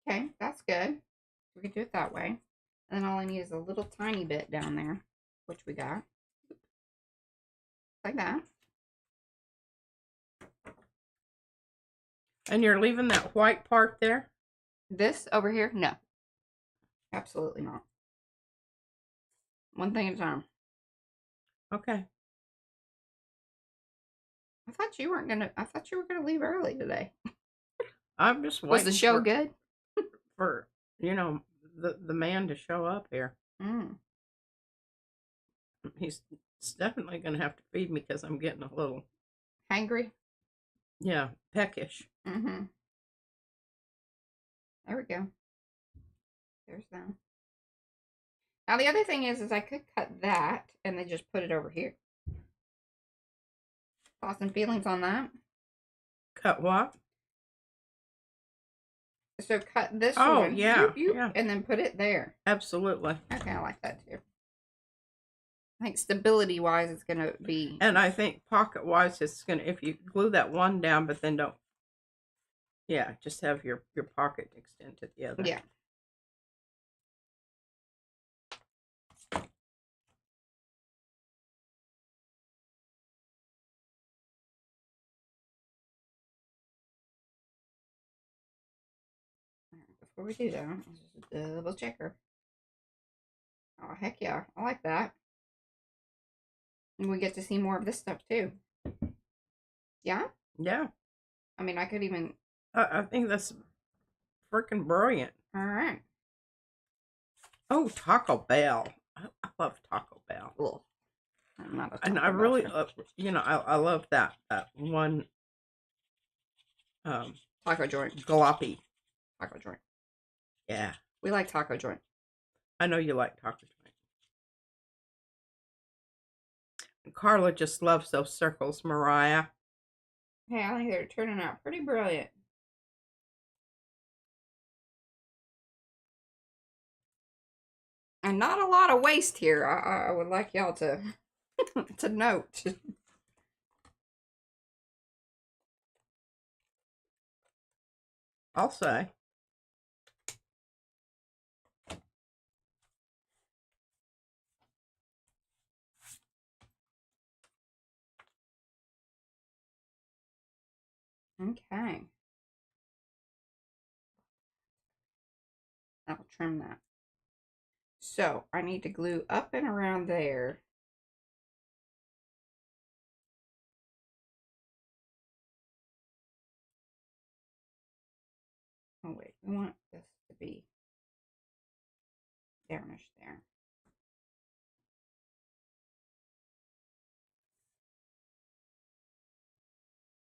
A: Okay, that's good. We can do it that way. And then all I need is a little tiny bit down there, which we got. Like that.
B: And you're leaving that white part there?
A: This over here? No. Absolutely not. One thing at a time.
B: Okay.
A: I thought you were gonna leave early today.
B: I'm just waiting.
A: Was the show good?
B: For, you know, the man to show up here. He's definitely going to have to feed me because I'm getting a little
A: hangry.
B: Yeah, peckish.
A: There we go. There's that. Now the other thing is I could cut that and then just put it over here. Thoughts and feelings on that?
B: Cut what?
A: So cut this
B: one.
A: Oh,
B: yeah, yeah.
A: And then put it there.
B: Absolutely.
A: Okay, I like that too. I think stability-wise, it's going to be...
B: And I think pocket-wise, it's going to... If you glue that one down, but then don't... Yeah, just have your pocket extend to the other.
A: Yeah. Before we do that, let's just double check her. Oh, heck yeah. I like that. And we get to see more of this stuff, too. Yeah?
B: Yeah.
A: I mean, I could even...
B: I think that's freaking brilliant.
A: All right.
B: Oh, Taco Bell. I love Taco Bell.
A: Ugh. I'm not a Taco
B: And I
A: Bell
B: really
A: fan.
B: love, you know, I love that one
A: taco joint.
B: Jalopy.
A: Taco joint.
B: Yeah.
A: We like taco joint.
B: I know you like taco joint. And Carla just loves those circles, Mariah.
A: Hey, I think they're turning out pretty brilliant. And not a lot of waste here. I would like y'all to to note.
B: I'll say.
A: Okay. I'll trim that. So, I need to glue up and around there. Oh, wait. We want this to be garnished there.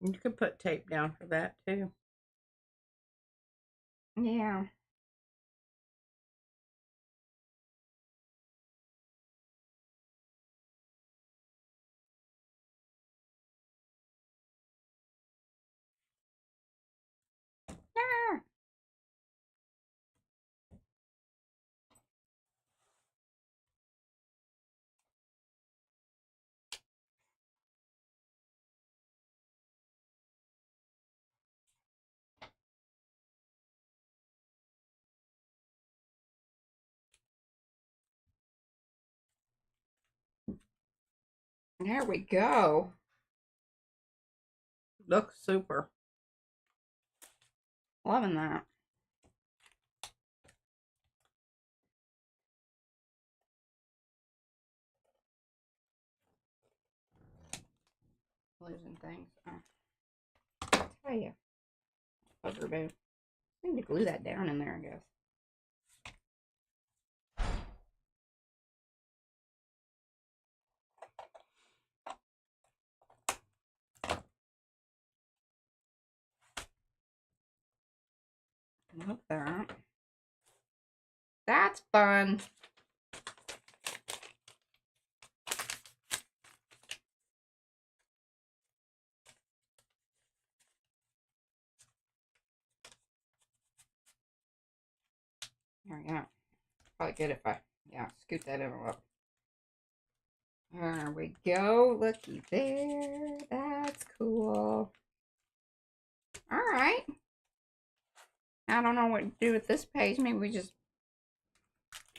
B: You could put tape down for that too.
A: Yeah. Ah. There we go.
B: Looks super.
A: Loving that. Losing things. I'll tell you. Bugger boo. I need to glue that down in there, I guess. Love that. That's fun. There we go. Probably good if I, scoot that in a little. There we go. Looky there. That's cool. All right. I don't know what to do with this page. Maybe we just...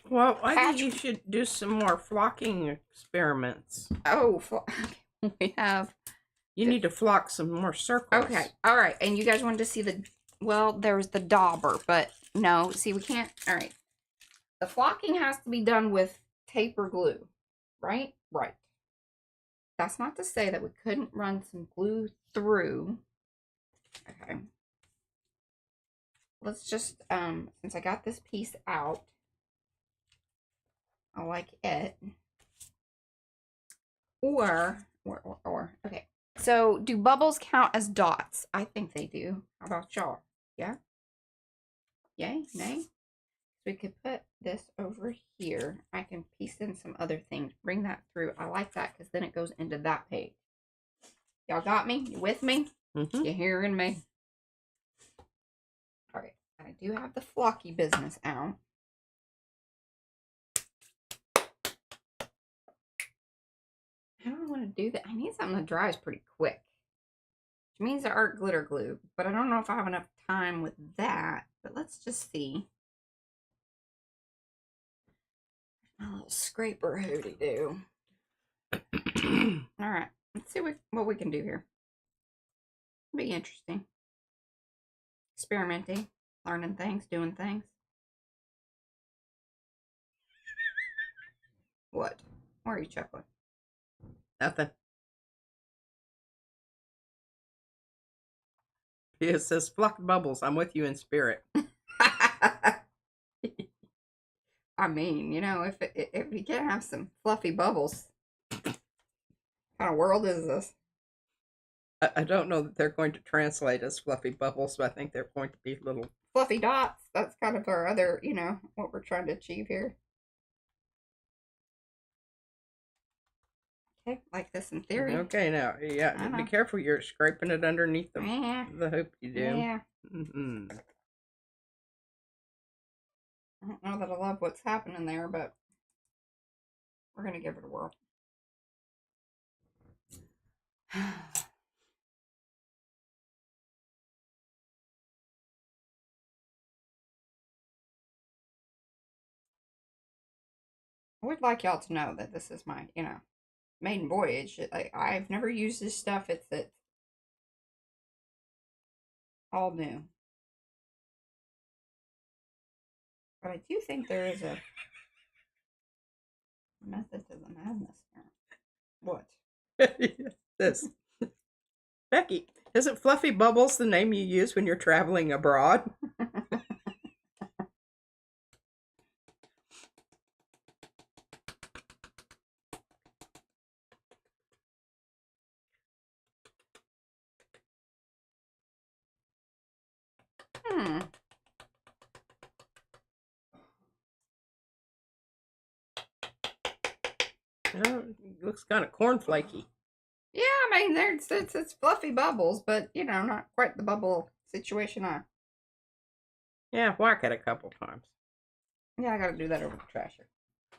B: Well, I think you should do some more flocking experiments.
A: Oh, we have...
B: You need to flock some more circles.
A: Okay. All right. And you guys wanted to see the... Well, there's the dauber, but no. See, we can't... All right. The flocking has to be done with tape or glue, right? Right. That's not to say that we couldn't run some glue through. Okay. Let's just, since I got this piece out, I like it. Or, okay. So, do bubbles count as dots? I think they do. How about y'all? Yeah? Yay? Nay? We could put this over here. I can piece in some other things. Bring that through. I like that because then it goes into that page. Y'all got me? You with me?
B: Mm-hmm.
A: You hearing me? All right. I do have the flocky business out. How do I want to do that? I need something that dries pretty quick. Which means the art glitter glue. But I don't know if I have enough time with that. But let's just see. My little scraper hooty do. All right. Let's see what we can do here. It'll be interesting. Experimenting. Learning things. Doing things. What? Why are you chuckling?
B: Nothing. It says flock bubbles. I'm with you in spirit.
A: I mean, you know, if you can't have some fluffy bubbles, what kind of world is this?
B: I don't know that they're going to translate as fluffy bubbles, but I think they're going to be little
A: Fluffy dots. That's kind of our other, you know, what we're trying to achieve here. Okay, like this in theory.
B: Okay, now, yeah, be careful. You're scraping it underneath the hoop you do.
A: Yeah.
B: Mm-hmm.
A: I don't know that I love what's happening there, but we're going to give it a whirl. I would like y'all to know that this is my, you know, maiden voyage. I've never used this stuff. It's all new. But I do think there is a method to the madness here. What?
B: This. Becky, isn't Fluffy Bubbles the name you use when you're traveling abroad? It looks kind of cornflakey.
A: Yeah, I mean, it's fluffy bubbles, but you know, not quite the bubble situation.
B: Yeah, whack it a couple times.
A: Yeah, I gotta do that over the trasher.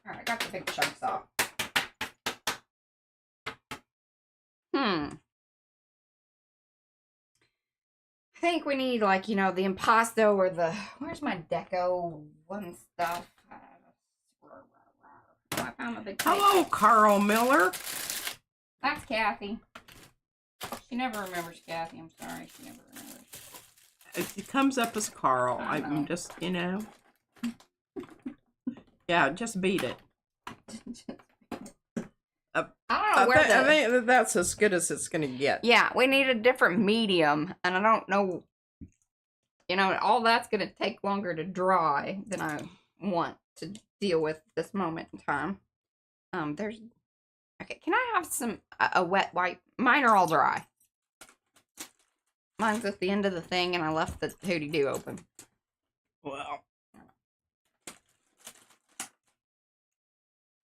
A: All right, I got the big chunks off. I think we need, like, you know, the impasto or the, where's my deco one stuff? Oh, I found a big tape.
B: Hello, Carl Miller.
A: That's Kathy. She never remembers Kathy. I'm sorry, she never remembers.
B: It comes up as Carl.
A: I know.
B: I'm just, you know. Yeah, just beat it.
A: I don't know where
B: I think that's as good as it's going to get.
A: Yeah, we need a different medium, and I don't know, you know, all that's going to take longer to dry than I want to deal with this moment in time. Okay, can I have a wet wipe? Mine are all dry. Mine's at the end of the thing, and I left the hootie-doo open.
B: Well,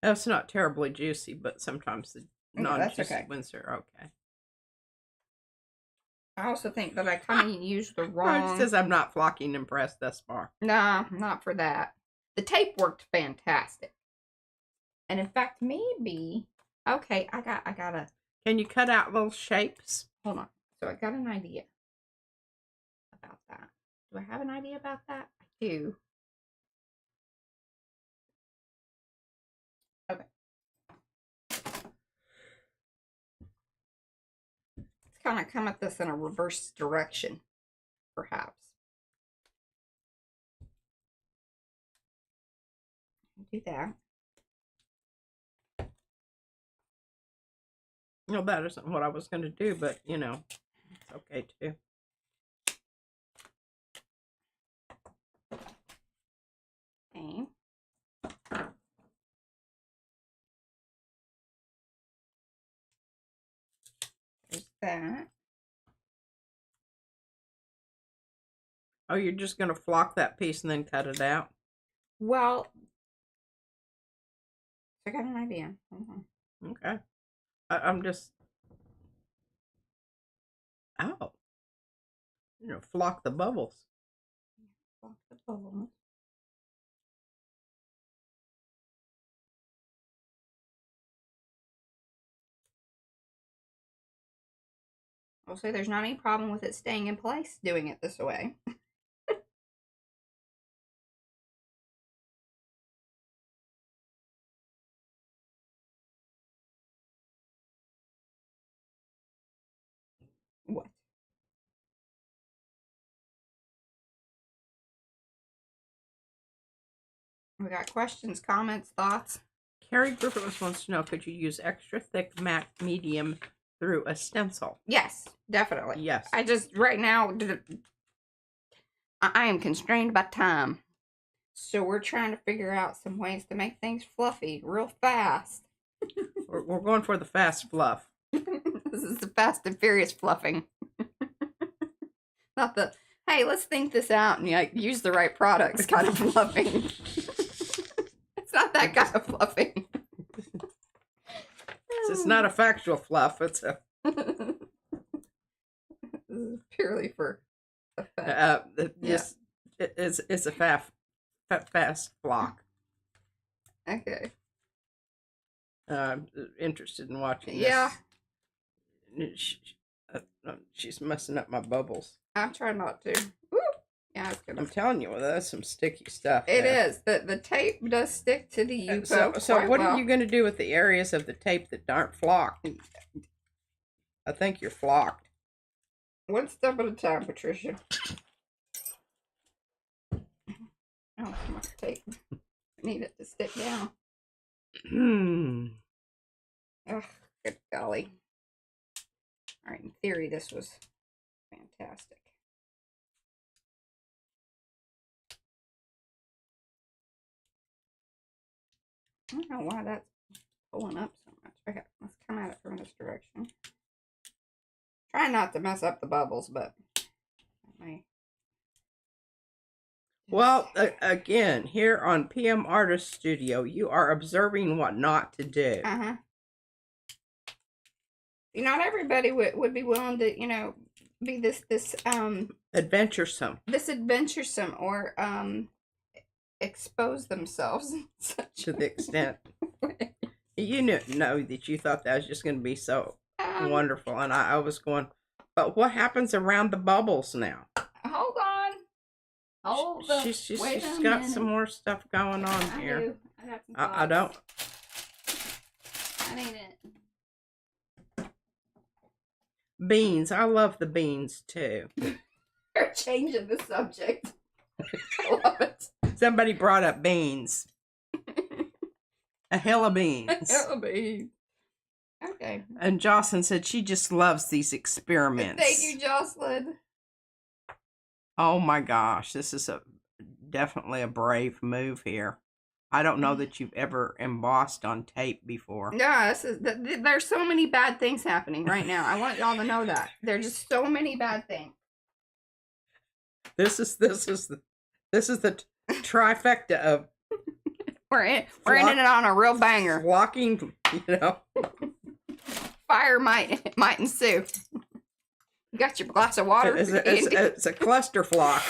B: that's not terribly juicy, but sometimes the non-juicy ones are okay.
A: I also think that I kind of used the wrong...
B: It says I'm not flocking impressed thus far.
A: Nah, not for that. The tape worked fantastic. And in fact, maybe... Okay, I gotta...
B: Can you cut out little shapes?
A: Hold on. So I got an idea about that. Do I have an idea about that? I do. Okay. Let's kind of come at this in a reverse direction, perhaps. Do that.
B: No, that isn't what I was going to do, but, you know, it's okay too.
A: Okay. There's that.
B: Oh, you're just going to flock that piece and then cut it out?
A: Well, I got an idea.
B: Okay. I'm just... Oh. You know, flock the bubbles.
A: Flock the bubbles. I'll say there's not any problem with it staying in place doing it this way. What? We got questions, comments, thoughts?
B: Carrie Griffiths wants to know, could you use extra thick matte medium through a stencil?
A: Yes, definitely.
B: Yes.
A: I just, right now, I am constrained by time. So we're trying to figure out some ways to make things fluffy real fast.
B: We're going for the fast fluff.
A: This is the fast and furious fluffing. Not the, hey, let's think this out and like use the right products kind of fluffing. It's not that kind of fluffing.
B: It's not a factual fluff. It's a...
A: This is purely for effect.
B: It's a fast flock.
A: Okay.
B: I'm interested in watching this.
A: Yeah.
B: She's messing up my bubbles.
A: I'm trying not to. Woo! Yeah, it's gonna...
B: I'm telling you, that's some sticky stuff.
A: It is. The tape does stick to the UPO.
B: So what are you going to do with the areas of the tape that aren't flocked? I think you're flocked.
A: One step at a time, Patricia. Oh, my tape. I need it to stick down. Ugh, good golly. Alright, in theory, this was fantastic. I don't know why that's pulling up so much. Okay, let's come at it from this direction. Try not to mess up the bubbles, but...
B: Well, again, here on PM Artist Studio, you are observing what not to do.
A: Uh-huh. not everybody would be willing to, you know, be this
B: adventuresome.
A: This adventuresome or expose themselves
B: to the extent. You know that you thought that was just going to be so wonderful, and I was going, but what happens around the bubbles now?
A: Hold on. Hold on.
B: She's got some more stuff going on here.
A: I got some
B: I don't.
A: That ain't it.
B: Beans. I love the beans too.
A: You're changing the subject. I love it.
B: Somebody brought up beans. A hill of beans.
A: A hill of beans. Okay.
B: And Jocelyn said she just loves these experiments.
A: Thank you, Jocelyn.
B: Oh my gosh, this is definitely a brave move here. I don't know that you've ever embossed on tape before.
A: Yeah, there's so many bad things happening right now. I want y'all to know that. There's just so many bad things.
B: This is the trifecta of
A: we're ending it on a real banger.
B: Walking, you know.
A: Fire might ensue. You got your glass of water.
B: It's a cluster flock.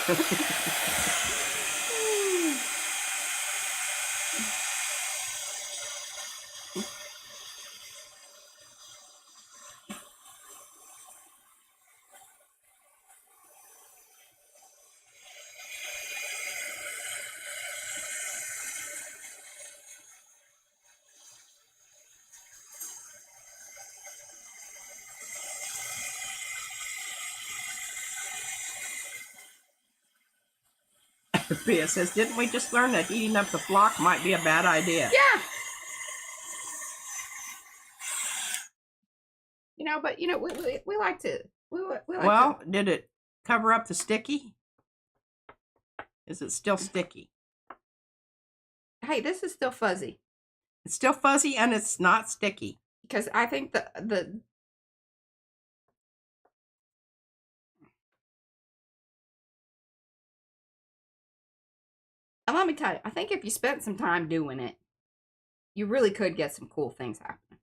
B: Pia says, didn't we just learn that heating up the flock might be a bad idea?
A: Yeah. You know, but you know, we like to.
B: Well, did it cover up the sticky? Is it still sticky?
A: Hey, this is still fuzzy.
B: It's still fuzzy and it's not sticky.
A: Because I think the and let me tell you, I think if you spent some time doing it, you really could get some cool things happening.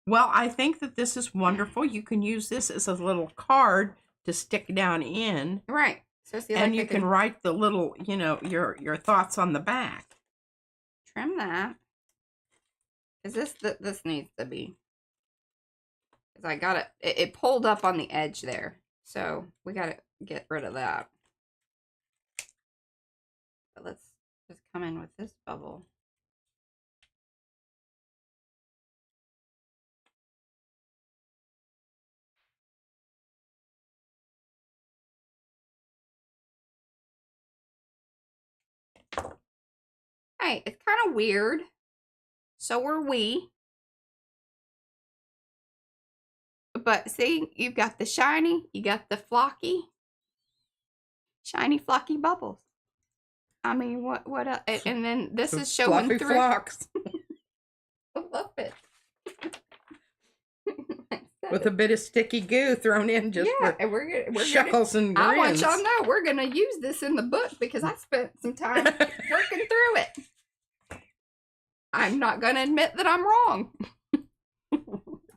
B: Well, I think that this is wonderful. You can use this as a little card to stick down in.
A: Right. So see,
B: and you can write the little, you know, your thoughts on the back.
A: Trim that. Because this needs to be. Because I got it pulled up on the edge there. So we got to get rid of that. But let's just come in with this bubble. Hey, it's kind of weird. So are we. But see, you've got the shiny, you got the flocky, shiny flocky bubbles. I mean, what and then this is showing
B: fluffy
A: through.
B: Flocks.
A: I love it.
B: With a bit of sticky goo thrown in just for
A: and we're
B: shuckles and grins.
A: I want y'all to know we're gonna use this in the book because I spent some time working through it. I'm not gonna admit that I'm wrong.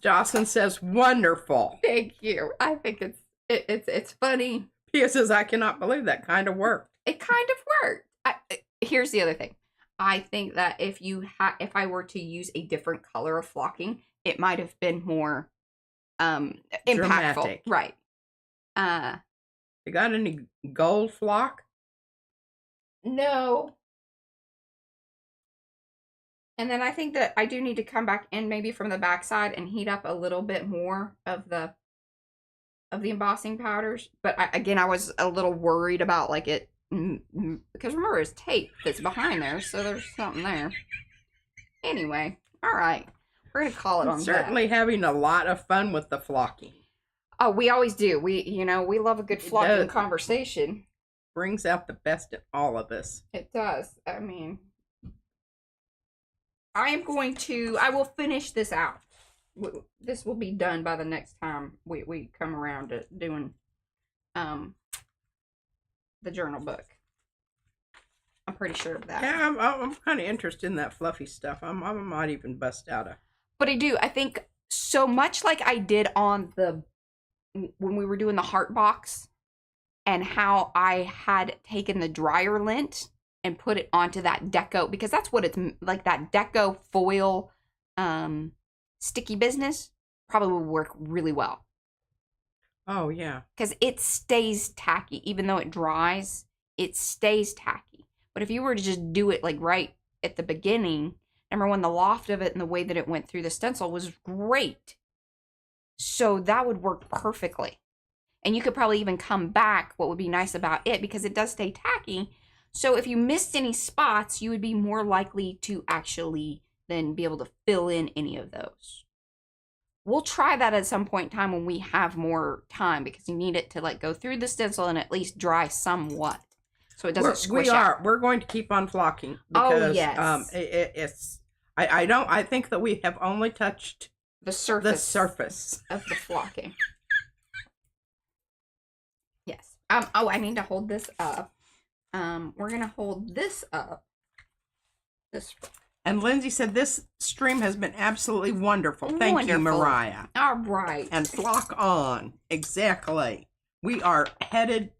B: Jocelyn says, "Wonderful."
A: Thank you. I think it's funny.
B: Pia says, "I cannot believe that kind of worked."
A: It kind of worked. Here's the other thing. I think that if I were to use a different color of flocking, it might have been more impactful.
B: Dramatic.
A: Right.
B: You got any gold flock?
A: No. And then I think that I do need to come back in maybe from the backside and heat up a little bit more of the embossing powders. But I was a little worried about like it because remember it's tape that's behind there, so there's something there. Anyway, all right, we're gonna call it on that.
B: Certainly having a lot of fun with the flocking.
A: Oh, we always do. We love a good flocking conversation.
B: Brings out the best in all of us.
A: It does. I mean, I will finish this out. This will be done by the next time we come around to doing the journal book. pretty sure of that.
B: Yeah, I'm kind of interested in that fluffy stuff. I might even bust out a.
A: But I think so much like I did on when we were doing the heart box, and how I had taken the dryer lint and put it onto that deco, because that's what it's like, that deco foil sticky business probably will work really well.
B: Oh, yeah.
A: Because it stays tacky. Even though it dries, it stays tacky. But if you were to just do it like right at the beginning, number one, the loft of it and the way that it went through the stencil was great. So that would work perfectly. And you could probably even come back, what would be nice about it, because it does stay tacky. So if you missed any spots, you would be more likely to actually then be able to fill in any of those. We'll try that at some point in time when we have more time, because you need it to like go through the stencil and at least dry somewhat, so it doesn't squish out.
B: We're going to keep on flocking because
A: oh yes,
B: it's I think that we have only touched
A: the surface of the flocking. Yes. Oh, I need to hold this up. We're gonna hold this up.
B: And Lindsay said this stream has been absolutely wonderful. Thank you, Mariah.
A: All right.
B: And flock on. Exactly. We are headed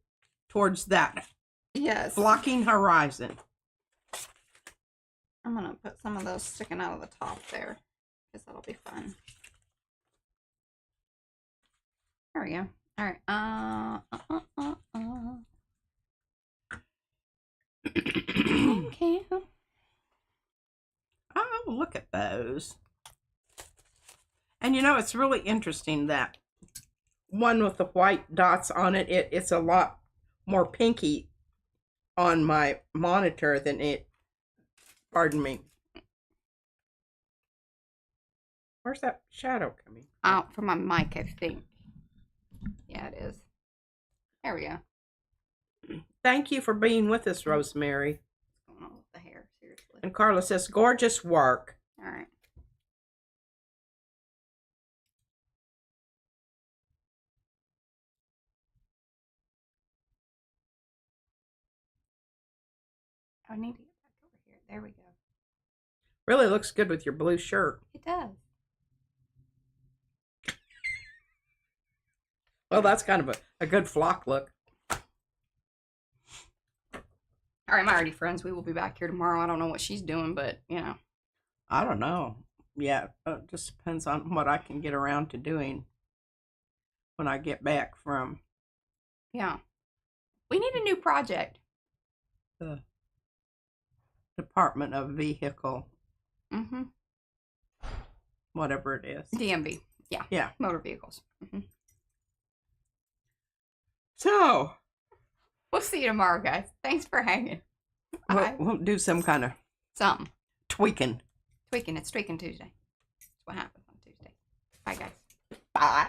B: towards that.
A: Yes.
B: Flocking horizon.
A: I'm going to put some of those sticking out of the top there, because that'll be fun. There we go. All right. Okay.
B: Oh, look at those. And you know, it's really interesting that one with the white dots on it, it's a lot more pinky on my monitor than it, pardon me. Where's that shadow coming from?
A: Out from my mic, I think. Yeah, it is. There we go.
B: Thank you for being with us, Rosemary.
A: What's going on with the hair? Seriously.
B: And Carla says, gorgeous work.
A: All right. I need to get back over here. There we go.
B: Really looks good with your blue shirt.
A: It does.
B: Well, that's kind of a good flock look.
A: All right, my Arty friends, we will be back here tomorrow. I don't know what she's doing, but, you know.
B: I don't know. Yeah, it just depends on what I can get around to doing when I get back from.
A: Yeah. We need a new project.
B: The Department of Vehicle.
A: Mm-hmm.
B: Whatever it is.
A: DMV. Yeah.
B: Yeah.
A: Motor vehicles. Mm-hmm.
B: So.
A: We'll see you tomorrow, guys. Thanks for hanging.
B: We'll do some kind of
A: something.
B: Tweaking.
A: It's Tweaking Tuesday. That's what happens on Tuesday. Bye, guys.
B: Bye.